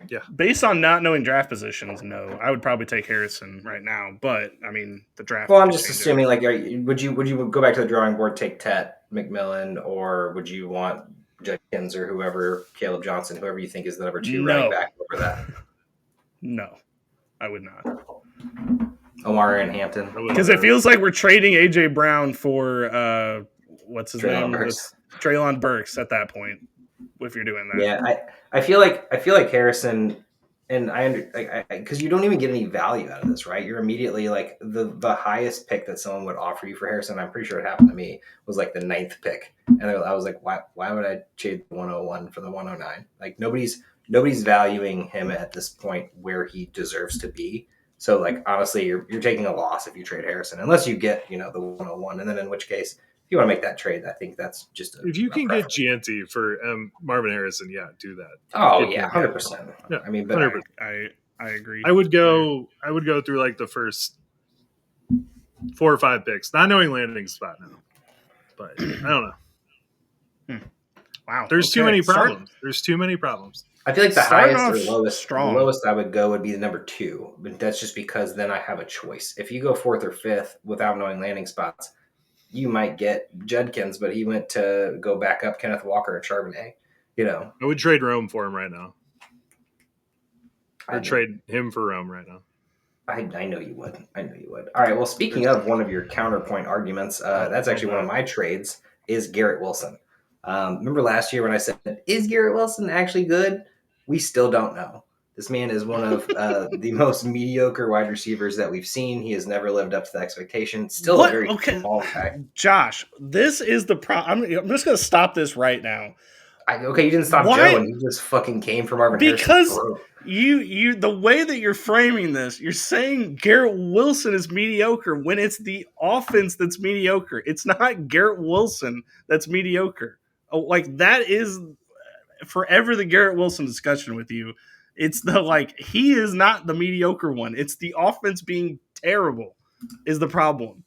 Yeah. Based on not knowing draft positions, no. I would probably take Harrison right now, but I mean the draft. Well, I'm just assuming, like, would you go back to the drawing board, take Tet McMillan, or would you want Judkins or whoever, Caleb Johnson, whoever you think is the number 2 running back over that? No, I would not. Omar and Hampton. Because it feels like we're trading AJ Brown for what's his Treylon name? Burks. Treylon Burks at that point. If you're doing that, Yeah, I feel like Harrison, and because you don't even get any value out of this, right? You're immediately like the highest pick that someone would offer you for Harrison. I'm pretty sure it happened to me was like the 9th pick, and I was like, why would I trade the 101 for the 109? Like nobody's valuing him at this point where he deserves to be. So like honestly, you're taking a loss if you trade Harrison, unless you get the 101, and then in which case, if you want to make that trade, I think that's just if you can get Gianti for Marvin Harrison, yeah, do that. Oh yeah, 100%. Yeah, I mean, but 100%. I agree. I would go through like the first 4 or 5 picks, not knowing landing spot now, but I don't know. Wow, there's too many problems. There's too many problems. I feel like the highest or lowest, strong. The lowest I would go would be the number 2, but that's just because then I have a choice. If you go 4th or 5th without knowing landing spots, you might get Judkins, but he went to go back up Kenneth Walker and Charbonnet. I would trade Rome for him right now. Or trade him for Rome right now. I know you would. All right. Well, speaking of one of your counterpoint arguments, that's actually one of my trades is Garrett Wilson. Remember last year when I said, is Garrett Wilson actually good? We still don't know. This man is one of the most mediocre wide receivers that we've seen. He has never lived up to the expectation. Still a very small guy. Josh, this is the problem. I'm just going to stop this right now. You didn't stop Joe, and he just fucking came from Marvin Harrison. Because you the way that you're framing this, you're saying Garrett Wilson is mediocre when it's the offense that's mediocre. It's not Garrett Wilson that's mediocre. Like that is forever the Garrett Wilson discussion with you. It's he is not the mediocre one. It's the offense being terrible is the problem.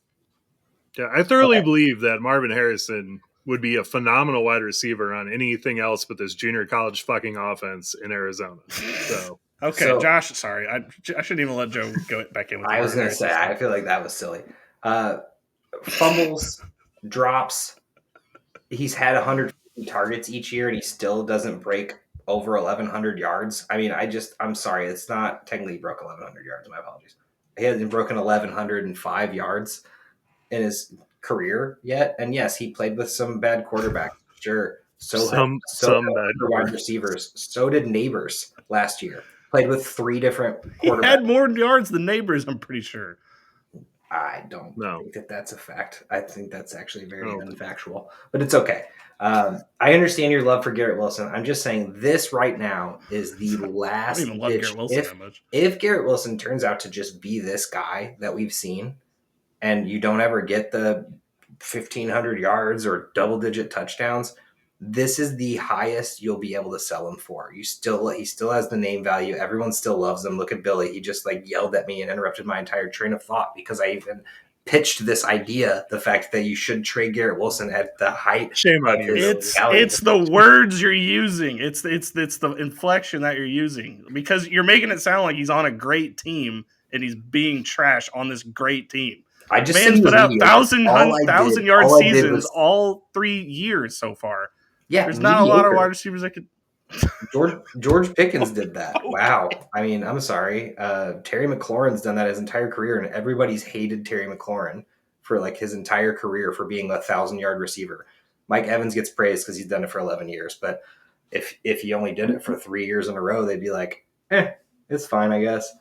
Yeah, I thoroughly believe that Marvin Harrison would be a phenomenal wide receiver on anything else but this junior college fucking offense in Arizona. So Josh, sorry. I shouldn't even let Joe go back in with I was going to say, I feel like that was silly. Fumbles, drops. He's had 150 targets each year, and he still doesn't break over 1,100 yards. I mean, I'm sorry. It's not technically broke 1,100 yards. My apologies. He hasn't broken 1,105 yards in his career yet. And yes, he played with some bad quarterbacks. Sure. Some bad wide receivers. So did Neighbors last year. Played with 3 different quarterbacks. He had more yards than Neighbors, I'm pretty sure. I don't think that's a fact. I think that's actually very unfactual. But it's okay. I understand your love for Garrett Wilson. I'm just saying this right now is the last I don't even love Garrett Wilson that much. If Garrett Wilson turns out to just be this guy that we've seen, and you don't ever get the 1,500 yards or double-digit touchdowns, this is the highest you'll be able to sell him for. He still has the name value. Everyone still loves him. Look at Billy. He just yelled at me and interrupted my entire train of thought because I even pitched this idea, the fact that you should trade Garrett Wilson at the height. Shame on you. It's the words you're using. It's the inflection that you're using because you're making it sound like he's on a great team and he's being trash on this great team. I just Man's put out 1,000 yard seasons all 3 years so far. Yeah, there's not a lot of wide receivers that could. George Pickens did that. Wow. I mean, I'm sorry. Terry McLaurin's done that his entire career, and everybody's hated Terry McLaurin for his entire career for being a 1,000-yard receiver. Mike Evans gets praised because he's done it for 11 years, but if he only did it for 3 years in a row, they'd be like, it's fine, I guess.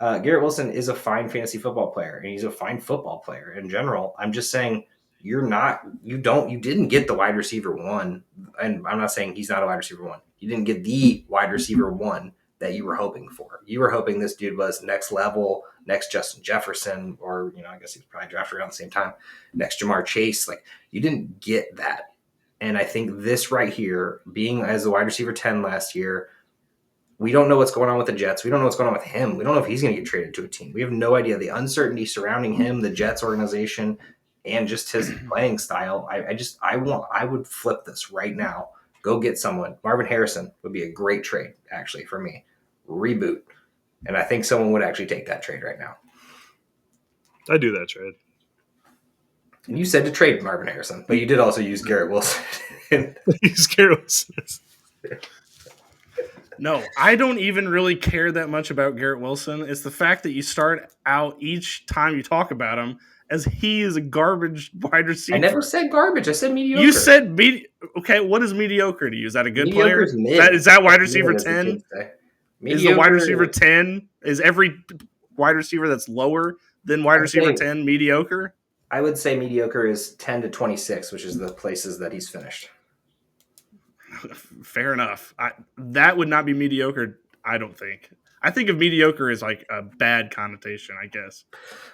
Garrett Wilson is a fine fantasy football player, and he's a fine football player in general. I'm just saying you didn't get the wide receiver 1, and I'm not saying he's not a wide receiver 1. You didn't get the wide receiver 1 that you were hoping for. You were hoping this dude was next level, next Justin Jefferson, or I guess he was probably drafted around the same time, next Jamar Chase. You didn't get that. And I think this right here, being as a wide receiver 10 last year, we don't know what's going on with the Jets. We don't know what's going on with him. We don't know if he's going to get traded to a team. We have no idea. The uncertainty surrounding him, the Jets organization, and just his playing style. I would flip this right now. Go get someone. Marvin Harrison would be a great trade, actually, for me. Reboot. And I think someone would actually take that trade right now. I'd do that trade. And you said to trade Marvin Harrison, but you did also use Garrett Wilson. Use Garrett Wilson. No, I don't even really care that much about Garrett Wilson. It's the fact that you start out each time you talk about him as he is a garbage wide receiver. I never said garbage. I said mediocre. You said okay, what is mediocre to you? Is that a good Mediocre player? is mid. Is that wide That's receiver mid, as the 10? kids say. Is the wide receiver Mediocre. 10? Is every wide receiver that's lower than wide receiver 10 mediocre? I would say mediocre is 10 to 26, which is the places that he's finished. Fair enough. That would not be mediocre, I don't think. I think of mediocre as like a bad connotation, I guess.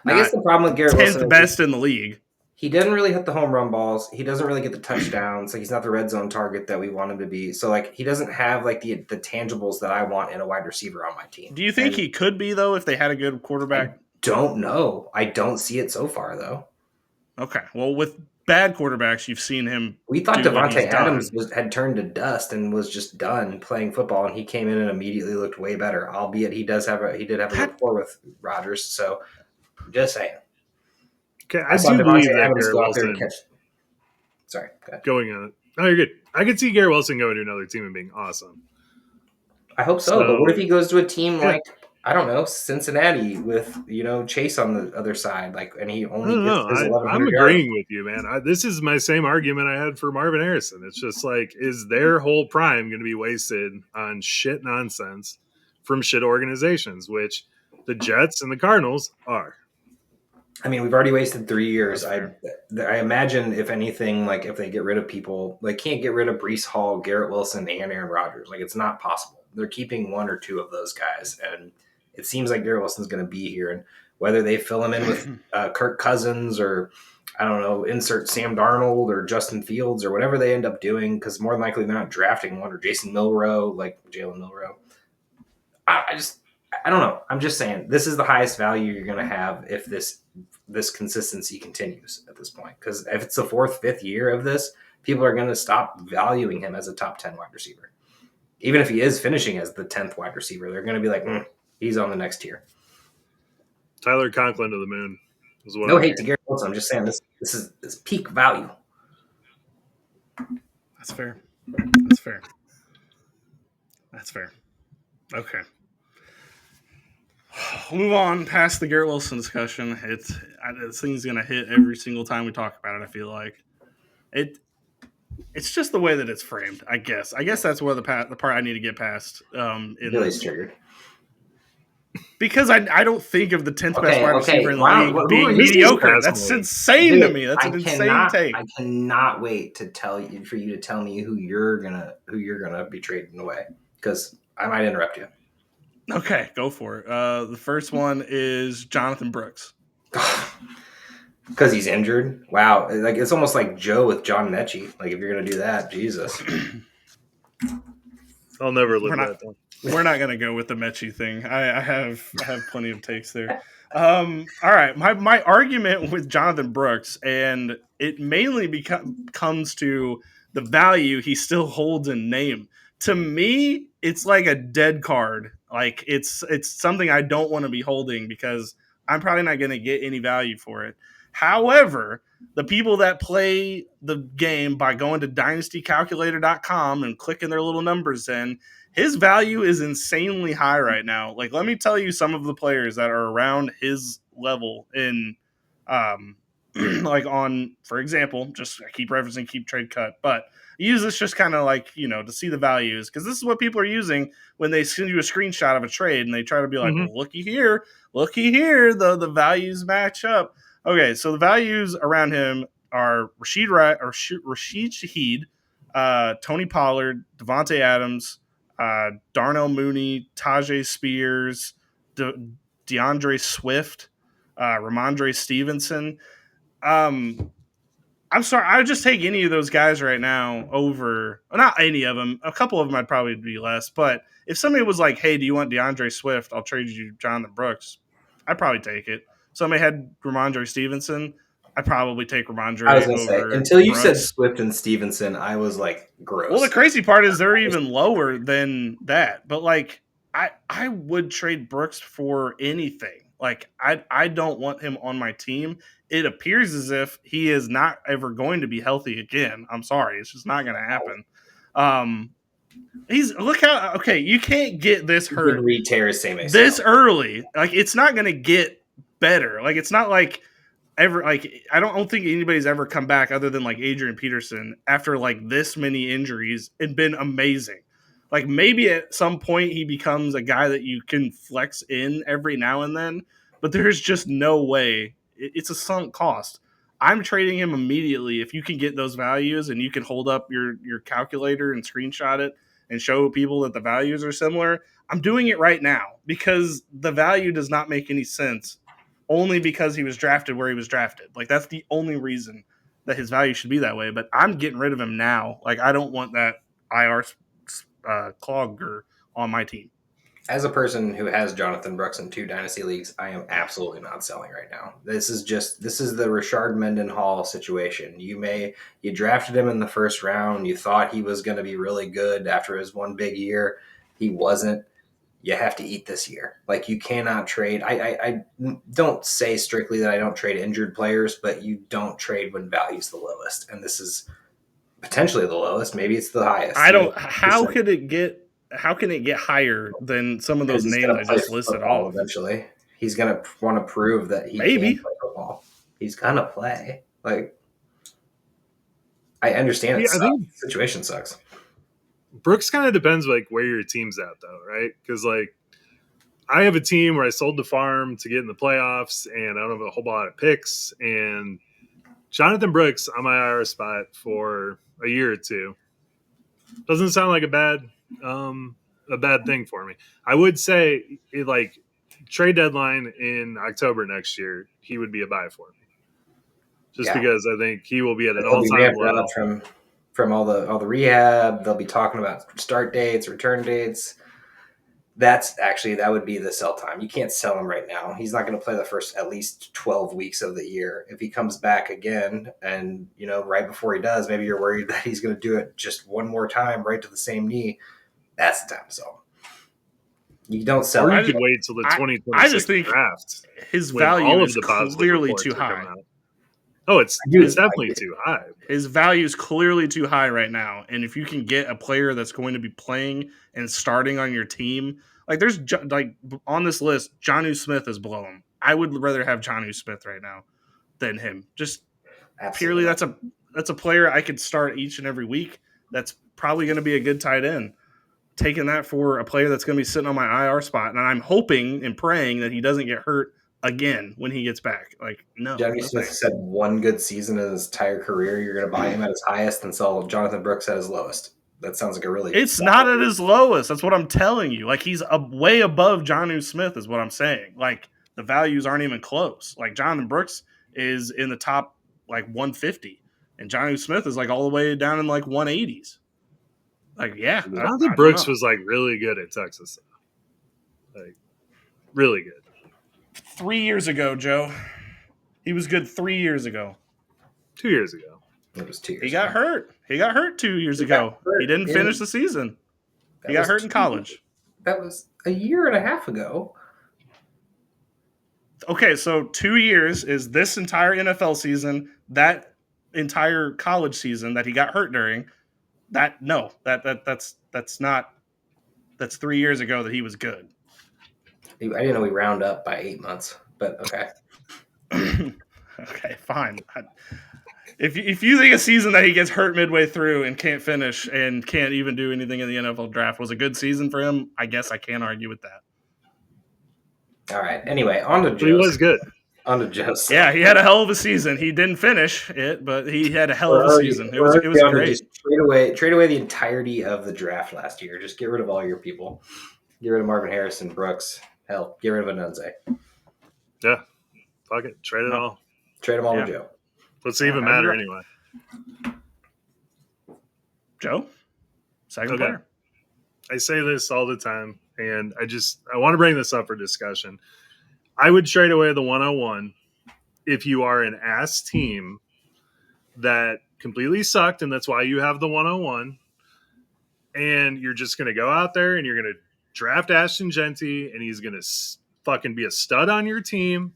I guess the problem with Garrett Wilson 10th best in the league. He doesn't really hit the home run balls. He doesn't really get the touchdowns. Like, he's not the red zone target that we want him to be. So, like, he doesn't have like the tangibles that I want in a wide receiver on my team. Do you think he could be, though, if they had a good quarterback? I don't know. I don't see it so far, though. Okay. Well, with bad quarterbacks, you've seen him. We thought Devontae Adams had turned to dust and was just done playing football, and he came in and immediately looked way better. Albeit he did have a rapport with Rodgers. So, just saying. Okay, I do believe that Garrett Wilson. Sorry, go ahead. Going on. Oh, you're good. I could see Garrett Wilson going to another team and being awesome. I hope so. But what if he goes to a team like, I don't know, Cincinnati with, Chase on the other side, like, and he only gets his 1,100 I'm agreeing with you, man. This is my same argument I had for Marvin Harrison. It's just like, is their whole prime going to be wasted on shit nonsense from shit organizations, which the Jets and the Cardinals are? I mean, we've already wasted 3 years. I imagine, if anything, like, if they get rid of people, they can't get rid of Breece Hall, Garrett Wilson, and Aaron Rodgers. Like, it's not possible. They're keeping one or two of those guys, and it seems like Garrett Wilson's going to be here. And whether they fill him in with Kirk Cousins or, I don't know, insert Sam Darnold or Justin Fields or whatever they end up doing, because more than likely they're not drafting one, or Jason Milroe, like Jalen Milroe. I don't know. I'm just saying, this is the highest value you're going to have if this consistency continues at this point. Because if it's the 4th, 5th year of this, people are going to stop valuing him as a top 10 wide receiver. Even if he is finishing as the 10th wide receiver, they're going to be like, he's on the next tier. Tyler Conklin to the moon. No hate to Garrett Wilson. I'm just saying this is peak value. That's fair. Okay. We'll move on past the Garrett Wilson discussion. This thing's going to hit every single time we talk about it, I feel like. It's just the way that it's framed, I guess. I guess that's where the part I need to get past. Billy's triggered. Because I don't think of the 10th best wide receiver in the league being mediocre. That's insane to me. That's an insane take. I cannot wait for you to tell me who you're gonna be trading away, because I might interrupt you. Okay, go for it. The first one is Jonathan Brooks. Because he's injured. Wow, like, it's almost like Joe with John Mechie. Like, if you're gonna do that, Jesus. I'll never live that down. We're not gonna go with the Mechie thing. I have plenty of takes there. All right, my argument with Jonathan Brooks, and it mainly comes to the value he still holds in name. To me, it's like a dead card. Like, it's something I don't want to be holding because I'm probably not going to get any value for it. However, the people that play the game by going to dynastycalculator.com and clicking their little numbers in, his value is insanely high right now. Like, let me tell you some of the players that are around his level in, like, on, for example, just I keep referencing Keep Trade Cut, but use this just kind of like, to see the values, because this is what people are using when they send you a screenshot of a trade and they try to be like, well, looky here, the values match up. Okay, so the values around him are Rashid Shaheed, Tony Pollard, Devontae Adams, Darnell Mooney, Tajay Spears, DeAndre Swift, Ramondre Stevenson. I'm sorry, I would just take any of those guys right now over, not any of them. A couple of them I'd probably be less. But if somebody was like, hey, do you want DeAndre Swift? I'll trade you Jonathan Brooks. I'd probably take it. Somebody had Ramondre Stevenson. I'd probably take Ramondre. I was going to say, until you said Swift and Stevenson, I was like, gross. Well, the crazy part is they're even lower than that. But, like, I would trade Brooks for anything. Like, I don't want him on my team. It appears as if he is not ever going to be healthy again. I'm sorry. It's just not going to happen. Look how you can't get this He hurt did re-tear his same ACL. this early. Like it's not going to get better. Like it's not like ever. Like I don't think anybody's ever come back other than like Adrian Peterson after like this many injuries and been amazing. Like maybe at some point he becomes a guy that you can flex in every now and then, but there's just no way. It's a sunk cost. I'm trading him immediately if you can get those values and you can hold up your calculator and screenshot it and show people that the values are similar. I'm doing it right now because the value does not make any sense only because he was drafted where he was drafted. Like that's the only reason that his value should be that way. But I'm getting rid of him now. Like I don't want that IR clogger on my team. As a person who has Jonathan Brooks in 2 dynasty leagues, I am absolutely not selling right now. This is the Rashard Mendenhall situation. You drafted him in the first round. You thought he was going to be really good after his one big year. He wasn't. You have to eat this year. Like you cannot trade. I don't say strictly that I don't trade injured players, but you don't trade when value's the lowest. And this is potentially the lowest. Maybe it's the highest. I don't. How can it get higher than some of those names I just listed off? Eventually, he's gonna want to prove that he Maybe can play football. He's gonna play. Like, I understand. I think the situation sucks. Brooks kind of depends like where your team's at, though, right? Because like I have a team where I sold the farm to get in the playoffs, and I don't have a whole lot of picks. And Jonathan Brooks on my IR spot for a year or two doesn't sound like a bad thing for me. I would say like trade deadline in October next year, he would be a buy for me. Just because I think he will be at an all-time low. From all the rehab, they'll be talking about start dates, return dates. That would be the sell time. You can't sell him right now. He's not going to play the first at least 12 weeks of the year. If he comes back again and, right before he does, maybe you're worried that he's going to do it just one more time right to the same knee. That's the time to sell him. You don't sell him. Or you could wait till the 2026 draft. His value is clearly too high. Oh, it's definitely too high. His value is clearly too high right now. And if you can get a player that's going to be playing and starting on your team, like there's like on this list, Jonnu Smith is below him. I would rather have Jonnu Smith right now than him. Just purely that's a player I could start each and every week. That's probably going to be a good tight end. Taking that for a player that's going to be sitting on my IR spot, and I'm hoping and praying that he doesn't get hurt again when he gets back. Like, no. Jonnu Smith said one good season in his entire career. You're going to buy him at his highest and sell Jonathan Brooks at his lowest. That sounds like a really... It's not at his lowest. That's what I'm telling you. Like, he's way above Jonnu Smith is what I'm saying. Like, the values aren't even close. Like, Jonathan Brooks is in the top, like, 150. And Jonnu Smith is, like, all the way down in, like, 180s. Like, yeah. Jonathan Brooks was, like, really good at Texas. Like, really good. 3 years ago, Joe. He was good 3 years ago. 2 years ago. It was 2 years He got hurt. He got hurt 2 years ago. He didn't finish the season. He got hurt in college. That was a year and a half ago. Okay, so 2 years is this entire NFL season, that entire college season that he got hurt during. That's 3 years ago that he was good. I didn't know we round up by 8 months, but okay. Okay, fine. If you think a season that he gets hurt midway through and can't finish and can't even do anything in the NFL draft was a good season for him, I guess I can't argue with that. All right. Anyway, on to Joe. He was good. On to Joe. Yeah, he had a hell of a season. He didn't finish it, but he had a hell of a season. It was great. Just trade away the entirety of the draft last year. Just get rid of all your people. Get rid of Marvin Harrison, Brooks. Hell, get rid of Anunze. Yeah. Fuck it. Trade it all. Trade them all to Joe. What's it even matter anyway? Joe? Second player. I say this all the time, and I want to bring this up for discussion. I would trade away the 101 if you are an ass team that completely sucked, and that's why you have the 101, and you're just going to go out there and you're going to draft Ashton Genty, and he's going to fucking be a stud on your team,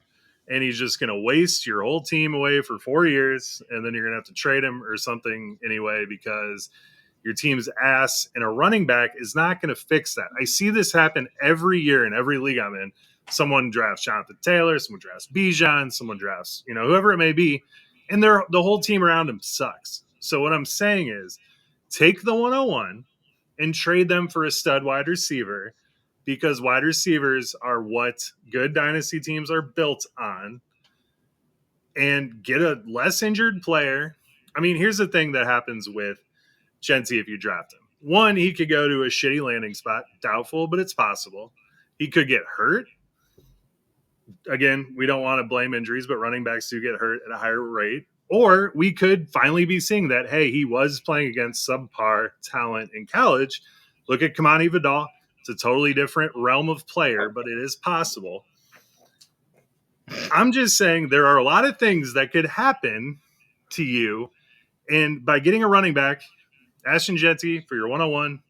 and he's just going to waste your whole team away for 4 years, and then you're going to have to trade him or something anyway because your team's ass, and a running back is not going to fix that. I see this happen every year in every league I'm in. Someone drafts Jonathan Taylor, someone drafts Bijan, someone drafts, whoever it may be, and the whole team around him sucks. So what I'm saying is take the 101 and trade them for a stud wide receiver, because wide receivers are what good dynasty teams are built on, and get a less injured player. I mean, here's the thing that happens with Genty if you draft him. One, he could go to a shitty landing spot. Doubtful, but it's possible. He could get hurt. Again, we don't want to blame injuries, but running backs do get hurt at a higher rate. Or we could finally be seeing that, hey, he was playing against subpar talent in college. Look at Kamani Vidal. It's a totally different realm of player, but it is possible. I'm just saying there are a lot of things that could happen to you. And by getting a running back, Ashton Genty for your 101,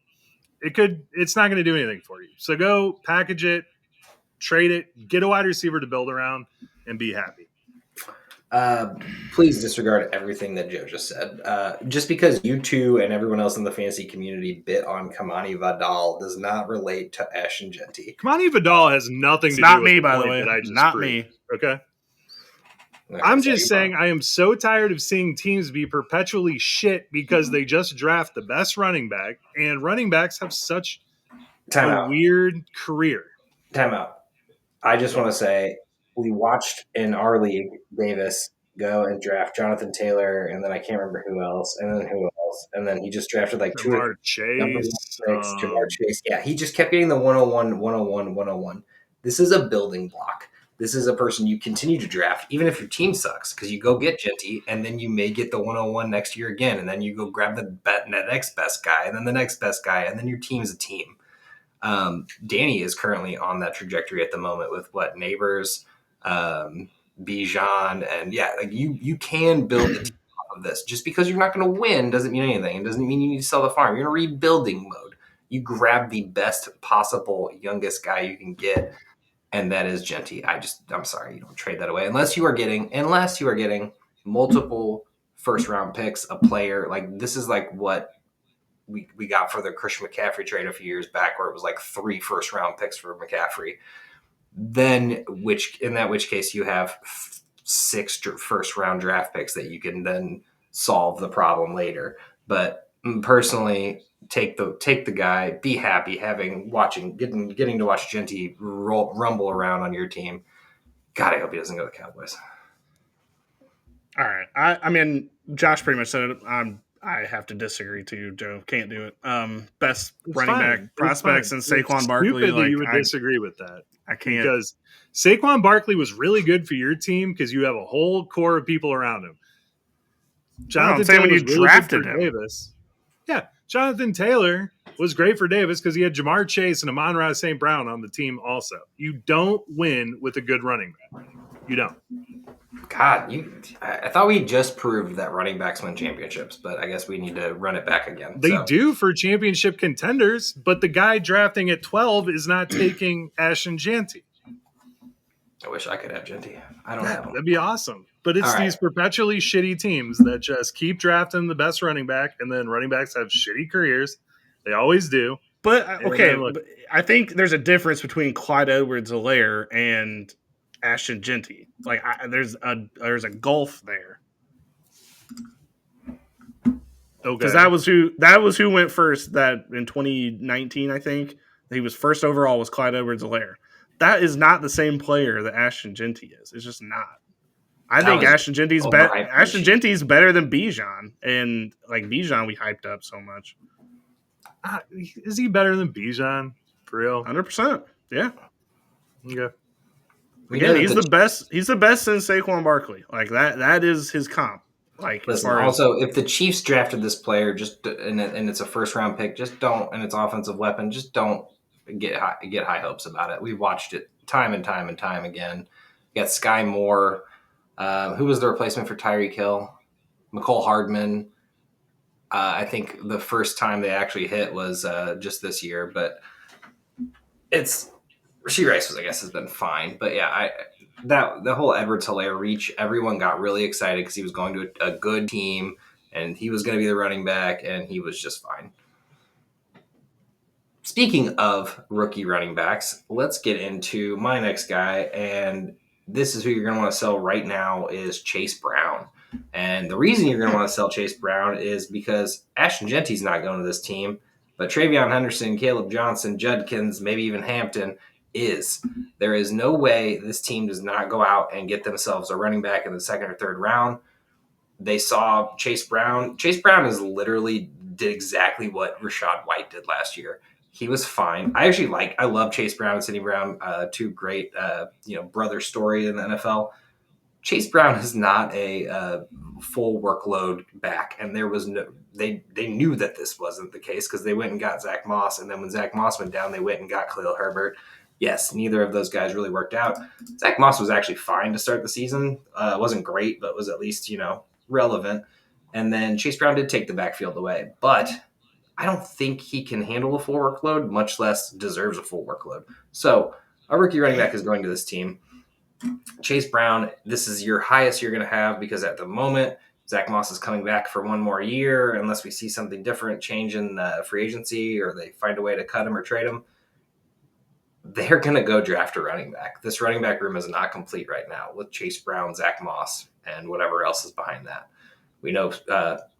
it's not going to do anything for you. So go package it, trade it, get a wide receiver to build around, and be happy. Please disregard everything that Joe just said. Just because you two and everyone else in the fantasy community bit on Kamani Vidal does not relate to Ashton Genty. Kamani Vidal has nothing to do not with me, the by the point way. that I just Not proved. me. Okay. Okay, I'm so just saying I am so tired of seeing teams be perpetually shit because they just draft the best running back, and running backs have such a weird career. Time out. I just want to say we watched in our league Davis go and draft Jonathan Taylor, and then I can't remember who else, and then who else, and then he just drafted like Jamar Chase. Jamar Chase. Yeah, he just kept getting the 101, 101, 101. This is a building block. This is a person you continue to draft, even if your team sucks, because you go get Genty, and then you may get the 101 next year again, and then you go grab the next best guy, and then the next best guy, and then your team's a team. Danny is currently on that trajectory at the moment with Neighbors, Bijan, and you can build a team off of this. Just because you're not going to win doesn't mean anything. It doesn't mean you need to sell the farm. You're in a rebuilding mode. You grab the best possible youngest guy you can get, and that is Genty. I'm sorry, you don't trade that away unless you are getting multiple first round picks, a player like this is like what we got for the Christian McCaffrey trade a few years back, where it was like 3 first round picks for McCaffrey. Then which case you have 6 first round draft picks that you can then solve the problem later. But personally, take the guy, be happy getting to watch Genty rumble around on your team. God, I hope he doesn't go to the Cowboys. All right. I mean, Josh pretty much said it. I have to disagree too, Joe. Can't do it. Best It's running fine. back prospects and Saquon It's Barkley. stupid that Like, you would disagree with that. I can't. Because Saquon Barkley was really good for your team because you have a whole core of people around him. Jonathan Taylor was really good for Davis. Yeah, Jonathan Taylor was great for Davis because he had Jamar Chase and Amon-Ra St. Brown on the team also. You don't win with a good running back. You don't. God, I thought we just proved that running backs win championships, but I guess we need to run it back again. They do for championship contenders, but the guy drafting at 12 is not taking Ashton Genty. I wish I could have Genty. I don't have him. That'd be awesome. But it's these perpetually shitty teams that just keep drafting the best running back, and then running backs have shitty careers. They always do. But, I think there's a difference between Clyde Edwards-Helaire and Ashton Genty. Like, there's a gulf there. Okay, because that was who went first. That in 2019, I think he was first overall was Clyde Edwards-Helaire. That is not the same player that Ashton Genty is. It's just not. I think Ashton Genty's better. Ashton Genty's better than Bijan, and like Bijan, we hyped up so much. Is he better than Bijan for real? 100%. Yeah. Okay. Again, he's the best. He's the best since Saquon Barkley. Like that is his comp. Like, listen, if the Chiefs drafted this player and it's a first round pick, just don't, and it's offensive weapon, just don't get high hopes about it. We've watched it time and time and time again. You got Sky Moore. Who was the replacement for Tyreek Hill? McCole Hardman. I think the first time they actually hit was just this year, but Rashee Rice I guess has been fine, but yeah, the whole Edwards-Helaire reach, everyone got really excited because he was going to a good team and he was going to be the running back, and he was just fine. Speaking of rookie running backs, let's get into my next guy, and this is who you're going to want to sell right now is Chase Brown. And the reason you're going to want to sell Chase Brown is because Ashton Genty's not going to this team, but Travion Henderson, Caleb Johnson, Judkins, maybe even Hampton is. There is no way this team does not go out and get themselves a running back in the second or third round. They saw Chase Brown. Chase Brown is literally did exactly what Rachaad White did last year. He was fine. I love Chase Brown and Sidney Brown, two great, brother story in the NFL. Chase Brown is not a full workload back, and there was they knew that this wasn't the case because they went and got Zach Moss, and then when Zach Moss went down, they went and got Khalil Herbert. Yes, neither of those guys really worked out. Zach Moss was actually fine to start the season. It wasn't great, but was at least relevant. And then Chase Brown did take the backfield away, but I don't think he can handle a full workload, much less deserves a full workload. So a rookie running back is going to this team. Chase Brown, this is your highest you're going to have because at the moment, Zach Moss is coming back for one more year unless we see something different change in free agency or they find a way to cut him or trade him. They're going to go draft a running back. This running back room is not complete right now with Chase Brown, Zach Moss, and whatever else is behind that. We know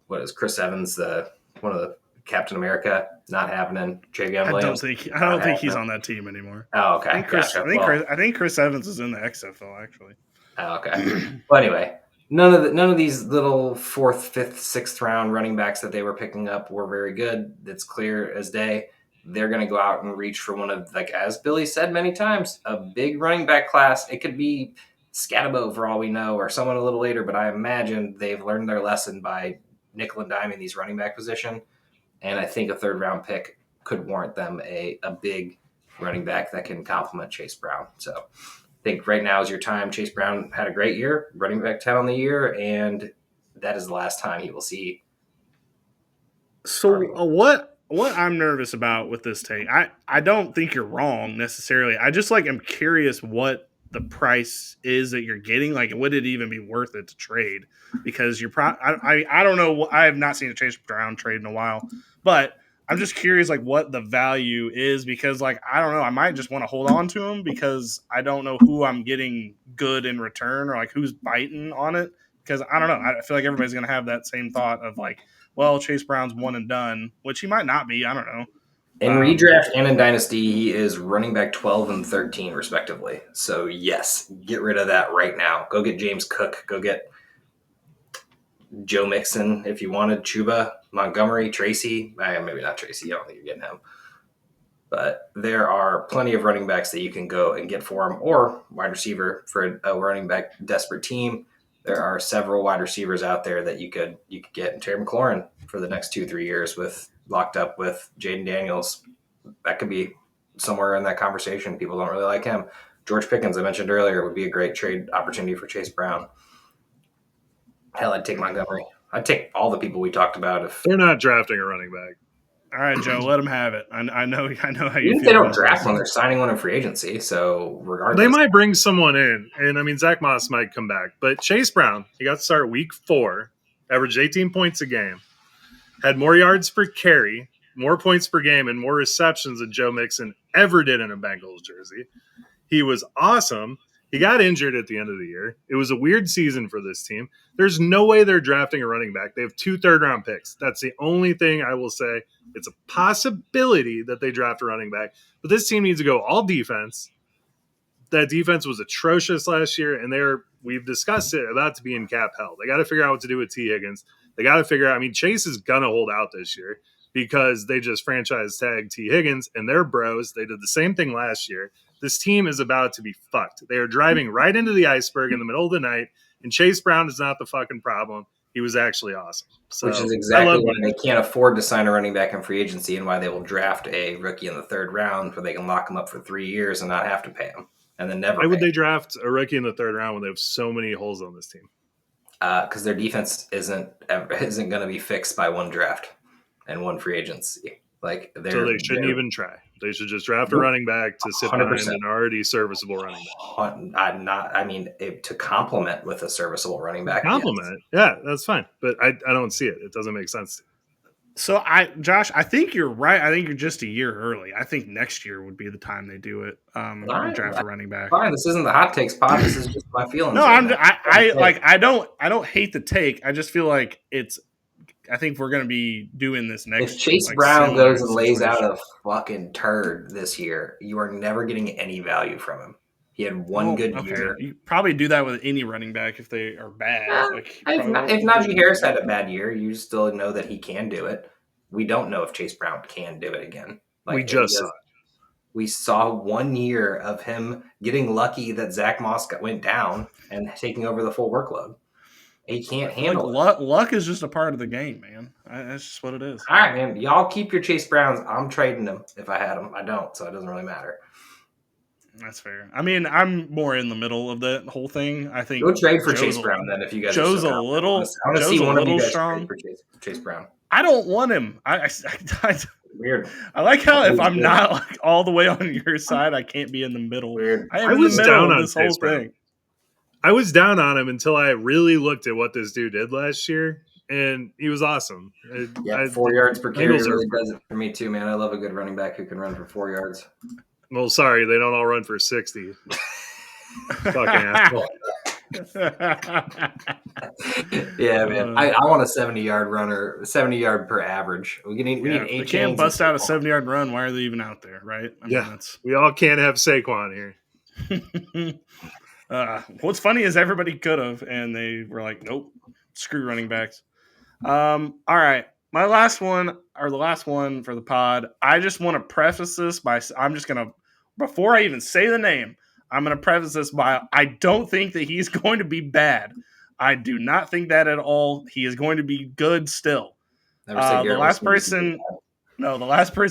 what is Chris Evans, one of the Captain America, not happening. Travion Williams. I don't think he's on that team anymore. Oh, okay. I think Chris Evans is in the XFL actually. Oh, okay. Well, anyway, none of these little 4th, 5th, 6th round running backs that they were picking up were very good. It's clear as day. They're going to go out and reach for one of, like as Billy said many times, a big running back class. It could be Scatabo for all we know, or someone a little later, but I imagine they've learned their lesson by nickel and diming these running back position. And I think a 3rd round pick could warrant them a big running back that can complement Chase Brown. So I think right now is your time. Chase Brown had a great year, running back 10 on the year, and that is the last time he will see. So what I'm nervous about with this take, I don't think you're wrong necessarily. I just am curious what the price is that you're getting. Would it even be worth it to trade? Because I don't know. I have not seen a Chase Brown trade in a while, but I'm just curious what the value is because I don't know. I might just want to hold on to him because I don't know who I'm getting good in return or who's biting on it. Because I don't know. I feel like everybody's going to have that same thought of well, Chase Brown's one and done, which he might not be. I don't know. In redraft and in Dynasty, he is running back 12 and 13, respectively. So, yes, get rid of that right now. Go get James Cook. Go get Joe Mixon if you wanted. Chuba, Montgomery, Tracy. Maybe not Tracy. I don't think you're getting him. But there are plenty of running backs that you can go and get for him, or wide receiver for a running back desperate team. There are several wide receivers out there that you could get. And Terry McLaurin for the next 2-3 years locked up with Jaden Daniels. That could be somewhere in that conversation. People don't really like him. George Pickens, I mentioned earlier, would be a great trade opportunity for Chase Brown. Hell, I'd take Montgomery. I'd take all the people we talked about. If they're not drafting a running back. All right, Joe, let them have it. I know how you feel. Even if they don't draft one, they're signing one in free agency. So regardless, they might bring someone in, and Zach Moss might come back. But Chase Brown, he got to start week 4, averaged 18 points a game, had more yards per carry, more points per game, and more receptions than Joe Mixon ever did in a Bengals jersey. He was awesome. He got injured at the end of the year. It was a weird season for this team. There's no way they're drafting a running back. They have 2 third-round picks. That's the only thing I will say. It's a possibility that they draft a running back. But this team needs to go all defense. That defense was atrocious last year, and we've discussed it, about to be in cap hell. They got to figure out what to do with T. Higgins. They got to figure out – Chase is going to hold out this year because they just franchise tagged T. Higgins, and they're bros. They did the same thing last year. This team is about to be fucked. They are driving right into the iceberg in the middle of the night, and Chase Brown is not the fucking problem. He was actually awesome. So, which is exactly why they can't afford to sign a running back in free agency and why they will draft a rookie in the 3rd round where they can lock him up for 3 years and not have to pay him and then never. Why would they draft a rookie in the 3rd round when they have so many holes on this team? Because their defense isn't going to be fixed by one draft and one free agency. Like So they shouldn't even try. They should just draft a running back to sit behind 100%. an already serviceable running back. To complement with a serviceable running back. Compliment it. Yeah, that's fine. But I don't see it. It doesn't make sense. So Josh, I think you're right. I think you're just a year early. I think next year would be the time they do it. Draft a running back. Fine. This isn't the hot takes pod. This is just my feelings. No, I don't hate the take. I just feel like I think we're going to be doing this next. If Chase Brown goes and lays out a fucking turd this year, you are never getting any value from him. He had one good year. You probably do that with any running back if they are bad. If Najee Harris had a bad year, you still know that he can do it. We don't know if Chase Brown can do it again. We just saw it. We saw 1 year of him getting lucky that Zach Moss went down and taking over the full workload. He can't handle it. Luck is just a part of the game, man. That's just what it is. All right, man. Y'all keep your Chase Browns. I'm trading them if I had them. I don't, so it doesn't really matter. That's fair. I mean, I'm more in the middle of that whole thing. I think go trade for Chase Brown then if you guys. Joe's a little. I want to see one of you guys trade for Chase Brown. I don't want him. Weird. I like how if I'm not like all the way on your side, I can't be in the middle. Weird. I was down on this whole thing. I was down on him until I really looked at what this dude did last year, and he was awesome. 4 yards per carry really does it for me too, man. I love a good running back who can run for 4 yards. Well, sorry, they don't all run for 60. Fucking asshole. Yeah, man. I want a 70-yard runner, 70 yard per average. We need they can't bust out a 70-yard run. Why are they even out there, right? I mean, we all can't have Saquon here. What's funny is everybody could have, and they were like, nope, screw running backs. All right. My last one, or the last one for the pod, I just want to preface this by, before I even say the name, I'm going to preface this by, I don't think that he's going to be bad. I do not think that at all. He is going to be good still. The last person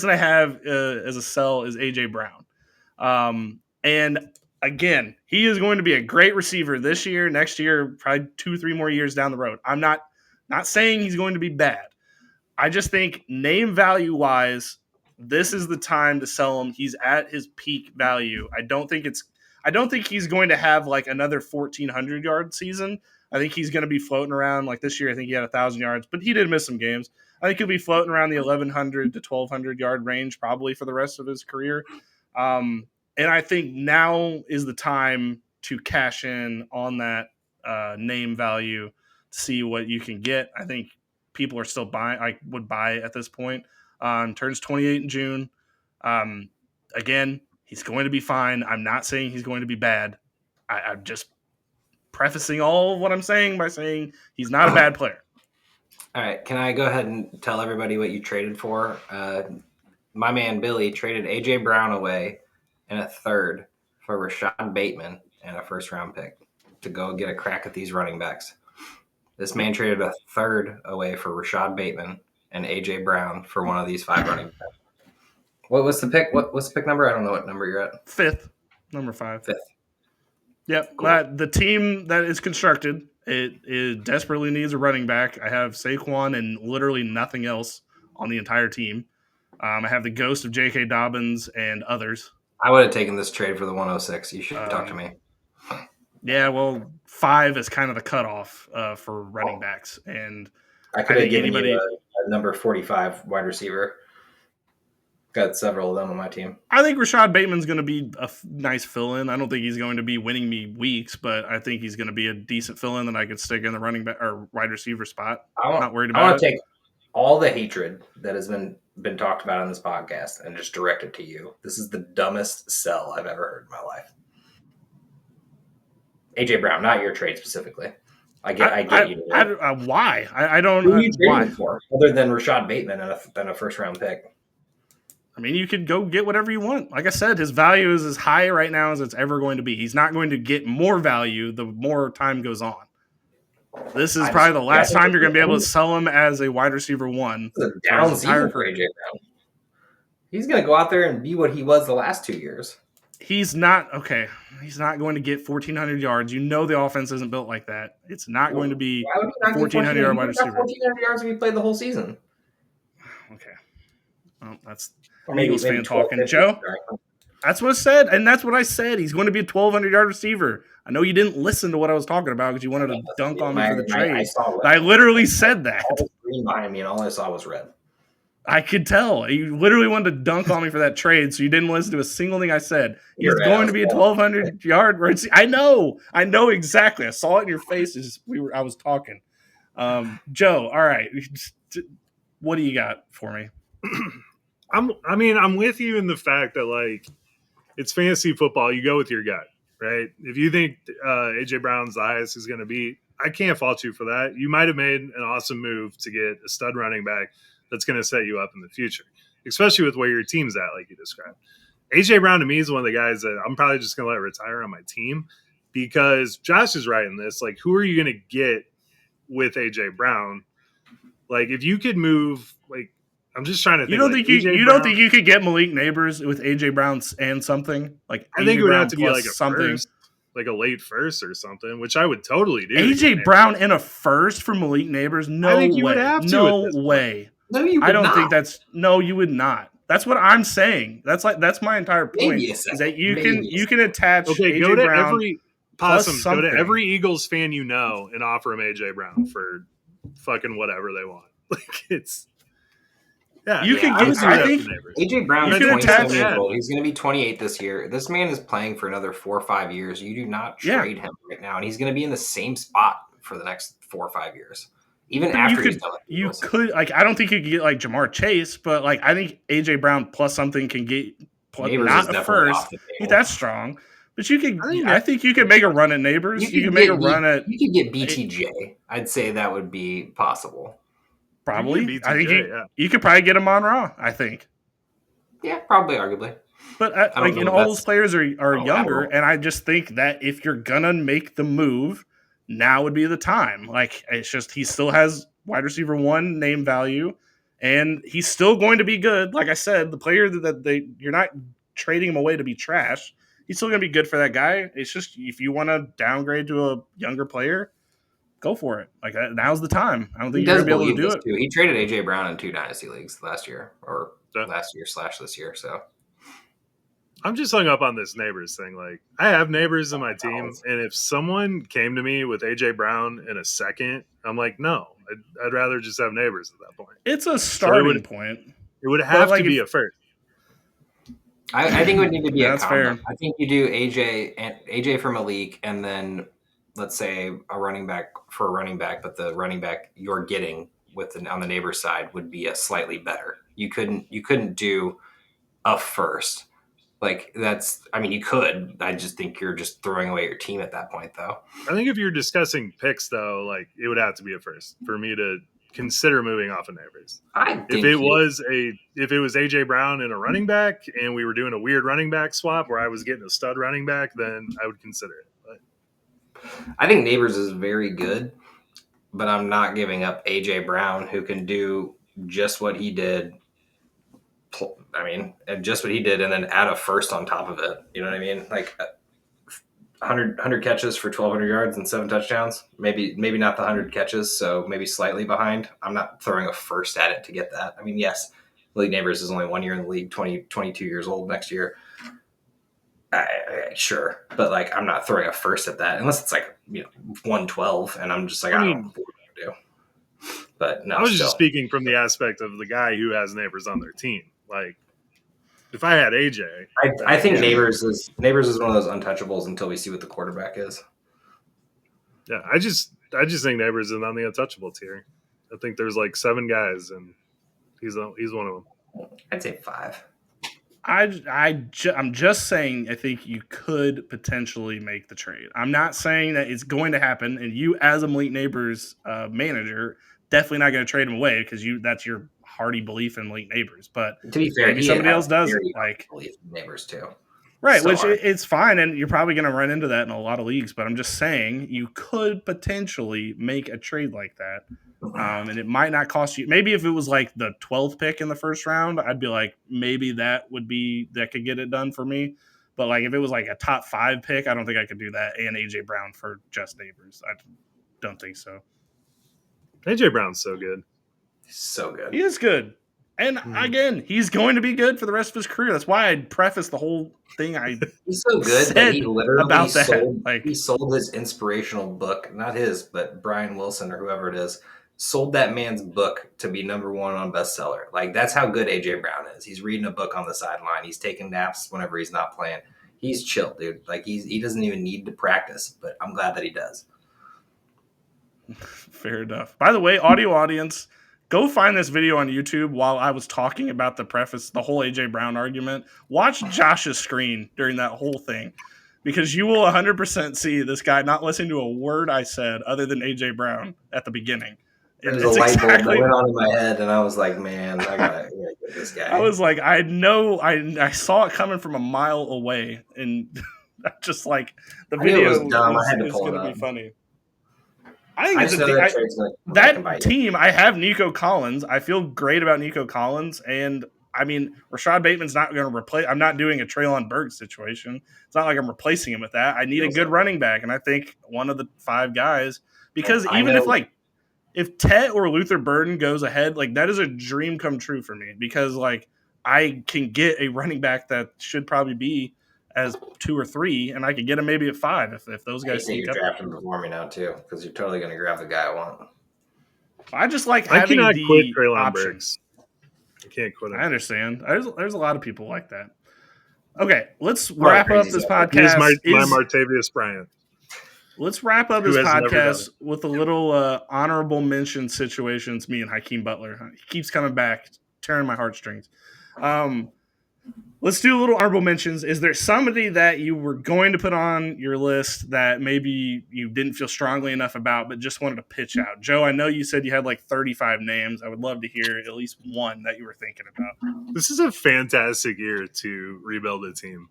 I have as a sell is AJ Brown. And again, he is going to be a great receiver this year, next year, probably 2-3 more years down the road. I'm not saying he's going to be bad. I just think name value wise, this is the time to sell him. He's at his peak value. I don't think he's going to have like another 1,400 yard season. I think he's going to be floating around like this year. I think he had 1,000 yards, but he did miss some games. I think he'll be floating around the 1,100 to 1,200 yard range probably for the rest of his career. And I think now is the time to cash in on that name value, see what you can get. I think people are still buying. I would buy at this point. Turns 28 in June. Again, he's going to be fine. I'm not saying he's going to be bad. I'm just prefacing all of what I'm saying by saying he's not a bad player. All right. Can I go ahead and tell everybody what you traded for? My man Billy traded AJ Brown away and a third for Rashad Bateman and a first-round pick to go get a crack at these running backs. This man traded a third away for Rashad Bateman and AJ Brown for one of these 5 running backs. What was the pick? What's the pick number? I don't know what number you're at. 5th, number 5. 5th. Yep. Cool. The team that is constructed, it desperately needs a running back. I have Saquon and literally nothing else on the entire team. I have the ghost of J.K. Dobbins and others. I would have taken this trade for the 106. You should talk to me. Yeah, well, 5 is kind of the cutoff for running backs, and I could have given you a number 45 wide receiver. Got several of them on my team. I think Rashad Bateman's going to be a nice fill-in. I don't think he's going to be winning me weeks, but I think he's going to be a decent fill-in that I could stick in the running back or wide receiver spot. I'm not worried about it. I want to take all the hatred that has been talked about on this podcast and just direct it to you. This is the dumbest sell I've ever heard in my life. AJ Brown, not your trade specifically. I get you. Why? I don't. Who are you trading for other than Rashad Bateman and a first-round pick? I mean, you could go get whatever you want. Like I said, his value is as high right now as it's ever going to be. He's not going to get more value the more time goes on. This is probably the last time you're going to be able to sell him as a wide receiver 1. This is a down season for AJ Brown. He's going to go out there and be what he was the last 2 years. He's not going to get 1,400 yards. You know the offense isn't built like that. It's not going to be 1,400 yard wide receiver. 1,400 yards if he played the whole season. Okay. Well, that's Or maybe Eagles fan talking. 1250. Joe, that's what I said, and that's what I said. He's going to be a 1,200-yard receiver. I know you didn't listen to what I was talking about because you wanted to dunk on me for the trade. I saw But I literally said that. all the green behind me, and all I saw was red. I could tell. You literally wanted to dunk on me for that trade, so you didn't listen to a single thing I said. He's You're right, going to be a 1,200-yard receiver. I know exactly. I saw it in your face as I was talking. Joe, all right. What do you got for me? I'm with you in the fact that like it's fantasy football. You go with your gut, right? If you think AJ Brown's the highest he's going to be, I can't fault you for that. You might have made an awesome move to get a stud running back that's going to set you up in the future, especially with where your team's at, like you described. AJ Brown to me is one of the guys that I'm probably just going to let retire on my team because Josh is right in this. Like, who are you going to get with AJ Brown? Like, if you could move, like, I'm just trying to think. You don't think you could get Malik Neighbors with AJ Brown and something like? I think it would have to be like something first, like a late first or something, which I would totally do. AJ Brown in a first for Malik Neighbors? No I think way. You would have to no way. No, you would I don't not. think that's no. You would not. That's what I'm saying. That's my entire point. Is that you can attach AJ go to Brown every possum. Go to every Eagles fan you know and offer him AJ Brown for fucking whatever they want. Like it's. Yeah, you can get. I think AJ Brown is 27 years old. He's going to be 28 this year. This man is playing for another 4 or 5 years. You do not trade him right now, and he's going to be in the same spot for the next 4 or 5 years. Even after he's done. You could like. I don't think you could get like Jamar Chase, but like I think AJ Brown plus something can get not a first. That's strong. But you could. I think you could make a run at Neighbors. You could make a run at. You could get BTJ. I'd say that would be possible. Probably. I think you could probably get him on Raw, I think. Yeah, probably, arguably. But like, all those players are younger, and I just think that if you're gonna make the move, now would be the time. Like, it's just he still has wide receiver 1 name value, and he's still going to be good. Like I said, the player that you're not trading him away to be trash. He's still gonna be good for that guy. It's just if you want to downgrade to a younger player, go for it. Like now's the time. I don't think you're gonna be able to do it. Too. He traded AJ Brown in 2 dynasty leagues last year, or last year / this year. So I'm just hung up on this Neighbors thing. Like I have Neighbors in my team, and if someone came to me with AJ Brown in a second, I'm like, no, I'd rather just have Neighbors at that point. It's a starting point. It would have to be a first. I think it would need to be a combo. Fair. I think you do AJ for Malik, and then let's say a running back for a running back, but the running back you're getting on the Neighbors side would be a slightly better. You couldn't do a first. Like you could. I just think you're just throwing away your team at that point, though. I think if you're discussing picks, though, like it would have to be a first for me to consider moving off of Neighbors. If it was AJ Brown and a running back, and we were doing a weird running back swap where I was getting a stud running back, then I would consider it. But I think Neighbors is very good, but I'm not giving up AJ Brown, who can do just what he did. Just what he did, and then add a first on top of it. You know what I mean? Like 100 catches for 1,200 yards and 7 touchdowns. Maybe not the 100 catches, so maybe slightly behind. I'm not throwing a first at it to get that. I mean, yes, Malik Neighbors is only 1 year in the league, 22 years old next year. Sure, but like I'm not throwing a first at that unless it's like 112, and I'm just like I don't know what to do. But no, I was just speaking from the aspect of the guy who has Neighbors on their team. Like if I had AJ, I think Neighbors is one of those untouchables until we see what the quarterback is. Yeah, I just think Neighbors is on the untouchable tier. I think there's like 7 guys, and he's one of them. I'd say 5. I'm just saying I think you could potentially make the trade. I'm not saying that it's going to happen, and you as a Malik Neighbors manager definitely not going to trade him away because that's your hearty belief in Malik Neighbors. But to be fair, maybe somebody else does believe in Neighbors too. Right, so which it's fine, and you're probably going to run into that in a lot of leagues. But I'm just saying you could potentially make a trade like that. And it might not cost you. Maybe if it was like the 12th pick in the first round, I'd be like, maybe that could get it done for me. But like if it was like a top 5 pick, I don't think I could do that. And AJ Brown for just Neighbors, I don't think so. AJ Brown's so good. So good. He is good. And again, he's going to be good for the rest of his career. That's why I prefaced the whole thing He's so good that he literally about that. sold his inspirational book, not his, but Brian Wilson or whoever it is, sold that man's book to be number one on bestseller. Like, that's how good AJ Brown is. He's reading a book on the sideline. He's taking naps whenever he's not playing. He's chill, dude. Like, he doesn't even need to practice, but I'm glad that he does. Fair enough. By the way, audio audience, go find this video on YouTube while I was talking about the whole AJ Brown argument. Watch Josh's screen during that whole thing, because you will 100% see this guy not listening to a word I said other than AJ Brown at the beginning. There's a light bulb that went on in my head, and I was like, man, I gotta get this guy. I was like, I saw it coming from a mile away, and just like the video is going to be funny. I think that team, I have Nico Collins. I feel great about Nico Collins. And, I mean, Rashad Bateman's not going to replace – I'm not doing a Treylon Burks situation. It's not like I'm replacing him with that. I need a good running back, and I think one of the 5 guys – because even if Tet or Luther Burden goes ahead, like, that is a dream come true for me, because, like, I can get a running back that should probably be – as 2 or 3, and I could get him maybe at 5 if those guys sneak up. You're drafting before me now too, because you're totally going to grab the guy I want. I just like having the options. I can't quit him. I understand. There's a lot of people like that. Okay, let's wrap up this podcast. My Martavius Bryant. Let's wrap up this podcast with a little honorable mention situations. Me and Hakeem Butler. He keeps coming back, tearing my heartstrings. Let's do a little honorable mentions. Is there somebody that you were going to put on your list that maybe you didn't feel strongly enough about, but just wanted to pitch out? Joe, I know you said you had like 35 names. I would love to hear at least one that you were thinking about. This is a fantastic year to rebuild a team.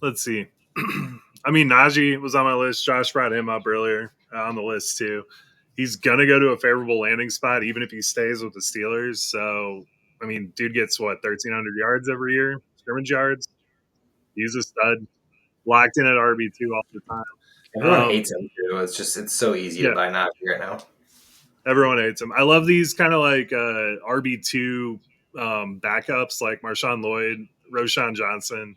Let's see. I mean, Najee was on my list. Josh brought him up earlier on the list too. He's going to go to a favorable landing spot, even if he stays with the Steelers. So, I mean, dude gets, 1,300 yards every year, scrimmage yards. He's a stud, locked in at RB2 all the time. Everyone hates him, too. It's so easy to buy Najee right now. Everyone hates him. I love these kind of like RB2 backups like Marshawn Lloyd, Roshan Johnson.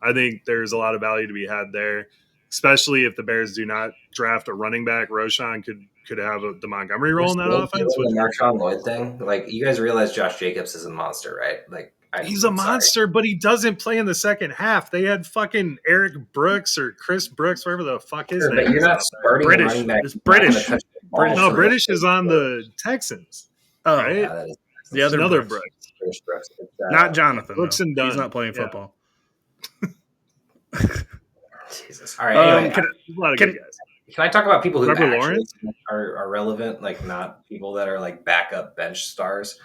I think there's a lot of value to be had there, especially if the Bears do not draft a running back. Roshan could have the Montgomery role in that offense. The Marshawn Lloyd thing, like, you guys realize Josh Jacobs is a monster, right? Like, he's a monster, but he doesn't play in the second half. They had fucking Eric Brooks or Chris Brooks, whatever the fuck his name is. But you're not starting British. It's British. No, British is on the Texans. Oh, right? Yeah, the other another Brooks. Brooks. Not Jonathan. Brooks and Dunn. He's not playing football. Jesus. All right. Anyway, can I talk about people who actually are relevant, like not people that are like backup bench stars?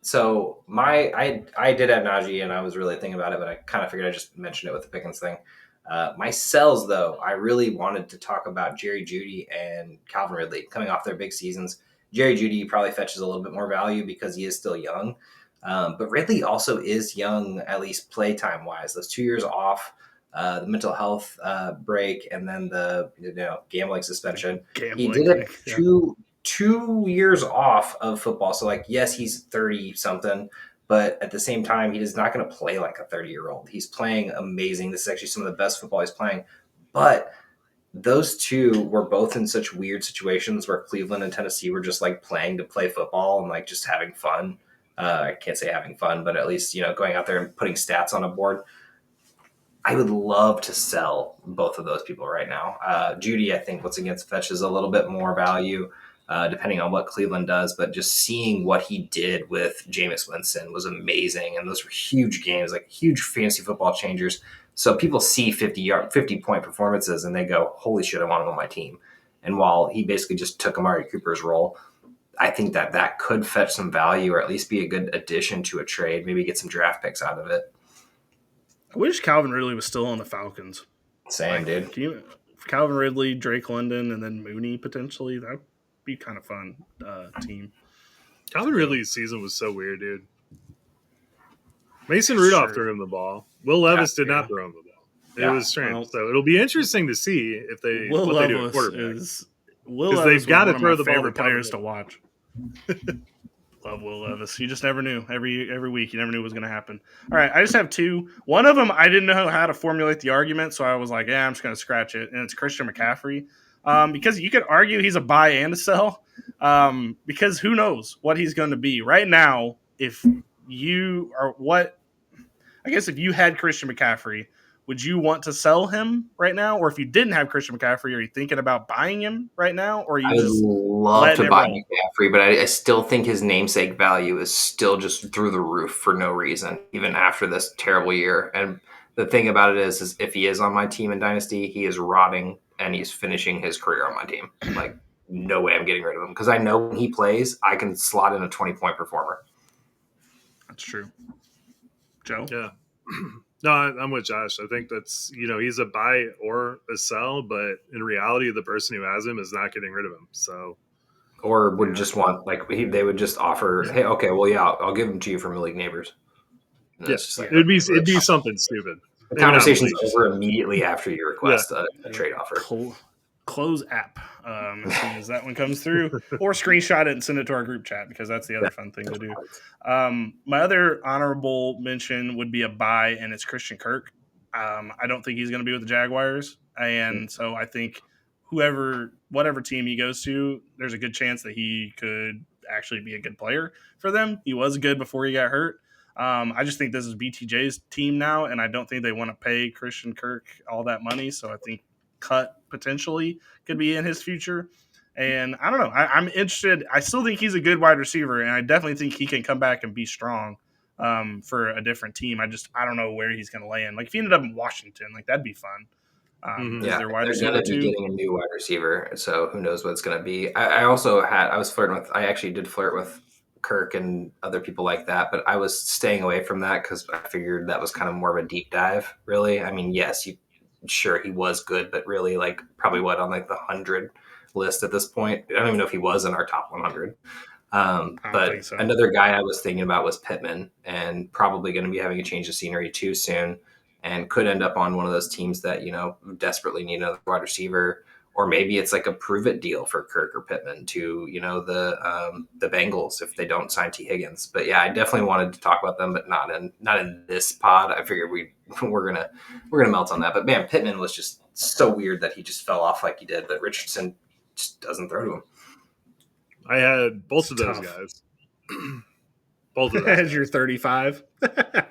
So I did have Najee, and I was really thinking about it, but I kind of figured I'd just mention it with the Pickens thing. My sells, though, I really wanted to talk about Jerry Jeudy and Calvin Ridley coming off their big seasons. Jerry Jeudy probably fetches a little bit more value because he is still young. But Ridley also is young, at least playtime wise. Those 2 years off, the mental health break, and then the gambling suspension. He did it two years off of football. So, like, yes, he's 30 something, but at the same time, he is not going to play like a 30-year-old. He's playing amazing. This is actually some of the best football he's playing. But those two were both in such weird situations where Cleveland and Tennessee were just like playing to play football and like just having fun. I can't say having fun, but at least, going out there and putting stats on a board. I would love to sell both of those people right now. Jeudy, I think, once again, fetches a little bit more value depending on what Cleveland does, but just seeing what he did with Jameis Winston was amazing. And those were huge games, like huge fantasy football changers. So people see 50-point performances and they go, holy shit, I want him on my team. And while he basically just took Amari Cooper's role, I think that could fetch some value or at least be a good addition to a trade, maybe get some draft picks out of it. I wish Calvin Ridley was still on the Falcons. Same, dude. Calvin Ridley, Drake London, and then Mooney potentially. That would be kind of fun team. Calvin Ridley's season was so weird, dude. Mason Rudolph threw him the ball. Will Levis did not throw him the ball. It was strange. So it'll be interesting to see if they do at quarterback. Because they've got to throw the ball. Favorite players to watch. Love Will Levis. You just never knew. Every week, you never knew what was going to happen. All right, I just have two. One of them, I didn't know how to formulate the argument, so I was like, yeah, I'm just going to scratch it. And it's Christian McCaffrey. Because you could argue he's a buy and a sell. Because who knows what he's going to be. Right now, if you are what – I guess if you had Christian McCaffrey, would you want to sell him right now? Or if you didn't have Christian McCaffrey, are you thinking about buying him right now? Or are you I would just love letting to it buy roll? McCaffrey, but I still think his namesake value is still just through the roof for no reason, even after this terrible year. And the thing about it is if he is on my team in Dynasty, he is rotting and he's finishing his career on my team. Like, no way I'm getting rid of him because I know when he plays, I can slot in a 20-point performer. That's true. Joe? Yeah. No, I'm with Josh. I think that's, he's a buy or a sell, but in reality, the person who has him is not getting rid of him. So, or would just want, like, they would just offer, hey, okay, well, yeah, I'll give him to you from League Neighbors. And yeah, it's just like, it'd be something stupid. The conversation's over immediately after you request a trade offer. Close app as soon as that one comes through, or screenshot it and send it to our group chat because that's the other fun thing to do. My other honorable mention would be a buy, and it's Christian Kirk. I don't think he's going to be with the Jaguars, and so I think whatever team he goes to, there's a good chance that he could actually be a good player for them. He was good before he got hurt. I just think this is BTJ's team now, and I don't think they want to pay Christian Kirk all that money, so I think cut potentially could be in his future. And I don't know. I'm interested. I still think he's a good wide receiver, and I definitely think he can come back and be strong for a different team. I don't know where he's going to land. Like if he ended up in Washington, like that'd be fun. They're going to be getting a new wide receiver, so who knows what it's going to be. I actually did flirt with Kirk and other people like that, but I was staying away from that because I figured that was kind of more of a deep dive, really. I mean, yes, sure he was good, but really like probably on like the 100 list at this point. I don't even know if he was in our top 100. But so. Another guy I was thinking about was Pittman, and probably going to be having a change of scenery too soon, and could end up on one of those teams that, desperately need another wide receiver, or maybe it's like a prove it deal for Kirk or Pittman to, the Bengals if they don't sign T. Higgins. But yeah, I definitely wanted to talk about them, but not in this pod. I figured we're gonna melt on that. But man, Pittman was just so weird that he just fell off like he did, but Richardson just doesn't throw to him. I had both of those guys. Both of those. As you're 35.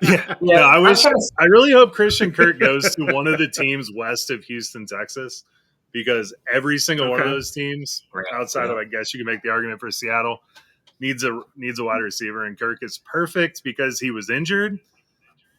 Yeah. No, I really hope Christian Kirk goes to one of the teams west of Houston, Texas, because every single one of those teams, outside of, I guess you can make the argument for Seattle, needs a wide receiver, and Kirk is perfect because he was injured.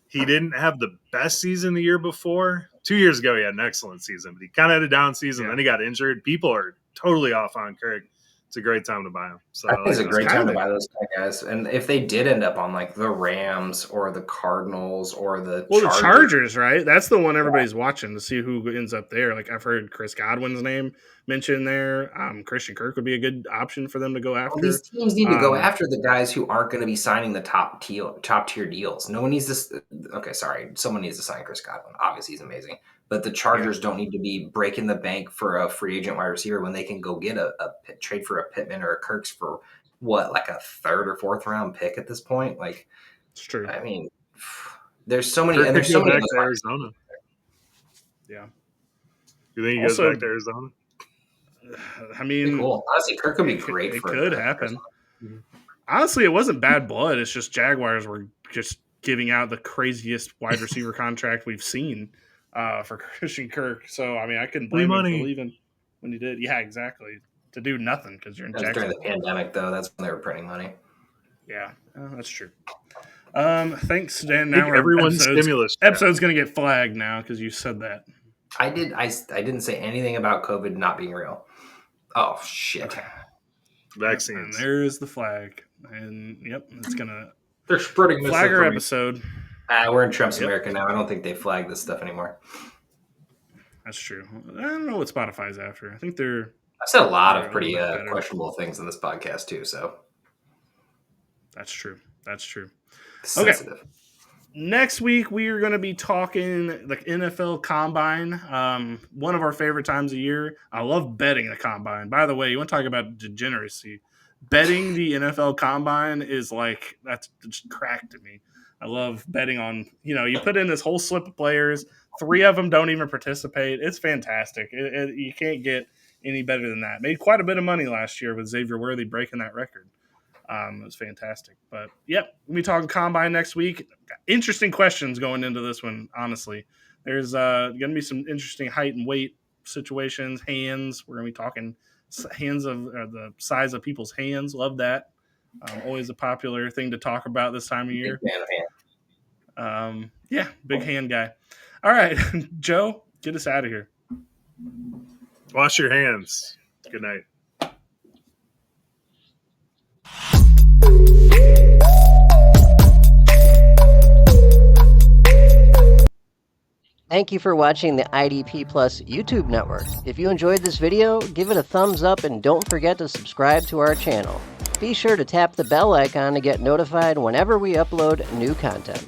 He didn't have the best season the year before. 2 years ago, he had an excellent season, but he kind of had a down season. Then he got injured. People are totally off on Kirk. It's a great time to buy him. So I think it's a great time to buy those guys. And if they did end up on like the Rams or the Cardinals or the Chargers, right? That's the one everybody's watching to see who ends up there. Like I've heard Chris Godwin's name mentioned there. Christian Kirk would be a good option for them to go after. Well, these teams need to go after the guys who aren't going to be signing the top tier deals. No one needs this. Okay, sorry. Someone needs to sign Chris Godwin. Obviously, he's amazing. But the Chargers don't need to be breaking the bank for a free agent wide receiver when they can go get a trade for a Pittman or a Kirks for like a third or fourth round pick at this point. Like, it's true. I mean, there's so many. And there's so many. Back to Arizona. Yeah. You think he goes back to Arizona? I mean, cool. Honestly, Kirk would be great. It could happen. Mm-hmm. Honestly, it wasn't bad blood. It's just Jaguars were just giving out the craziest wide receiver contract we've seen. For Christian Kirk. So, I mean, I couldn't blame him for leaving when he did. Yeah, exactly. To do nothing because you're in Jacksonville. During the pandemic, though, that's when they were printing money. Yeah, that's true. Thanks, Dan. Now everyone's stimulus episode's going to get flagged now because you said that. I didn't say anything about COVID not being real. Oh, shit. Okay. Vaccines. And there is the flag. And, yep, it's going to... They're spreading flag our episode. We're in Trump's America now. I don't think they flag this stuff anymore. That's true. I don't know what Spotify's after. I think they're... I've said a lot of pretty questionable things in this podcast, too, so... That's true. Sensitive. Okay. Next week, we are going to be talking the NFL Combine, one of our favorite times of year. I love betting the Combine. By the way, you want to talk about degeneracy. betting the NFL Combine is like, that's just crack to me. I love betting on, you put in this whole slip of players. 3 of them don't even participate. It's fantastic. You can't get any better than that. Made quite a bit of money last year with Xavier Worthy breaking that record. It was fantastic. But, yep, we'll be talking Combine next week. Interesting questions going into this one, honestly. There's going to be some interesting height and weight situations, hands. We're going to be talking hands of the size of people's hands. Love that. Always a popular thing to talk about this time of year. Big fan of hands. Yeah, big hand guy. All right, Joe, get us out of here. Wash your hands. Good night. Thank you for watching the IDP Plus YouTube network. If you enjoyed this video, give it a thumbs up and don't forget to subscribe to our channel. Be sure to tap the bell icon to get notified whenever we upload new content.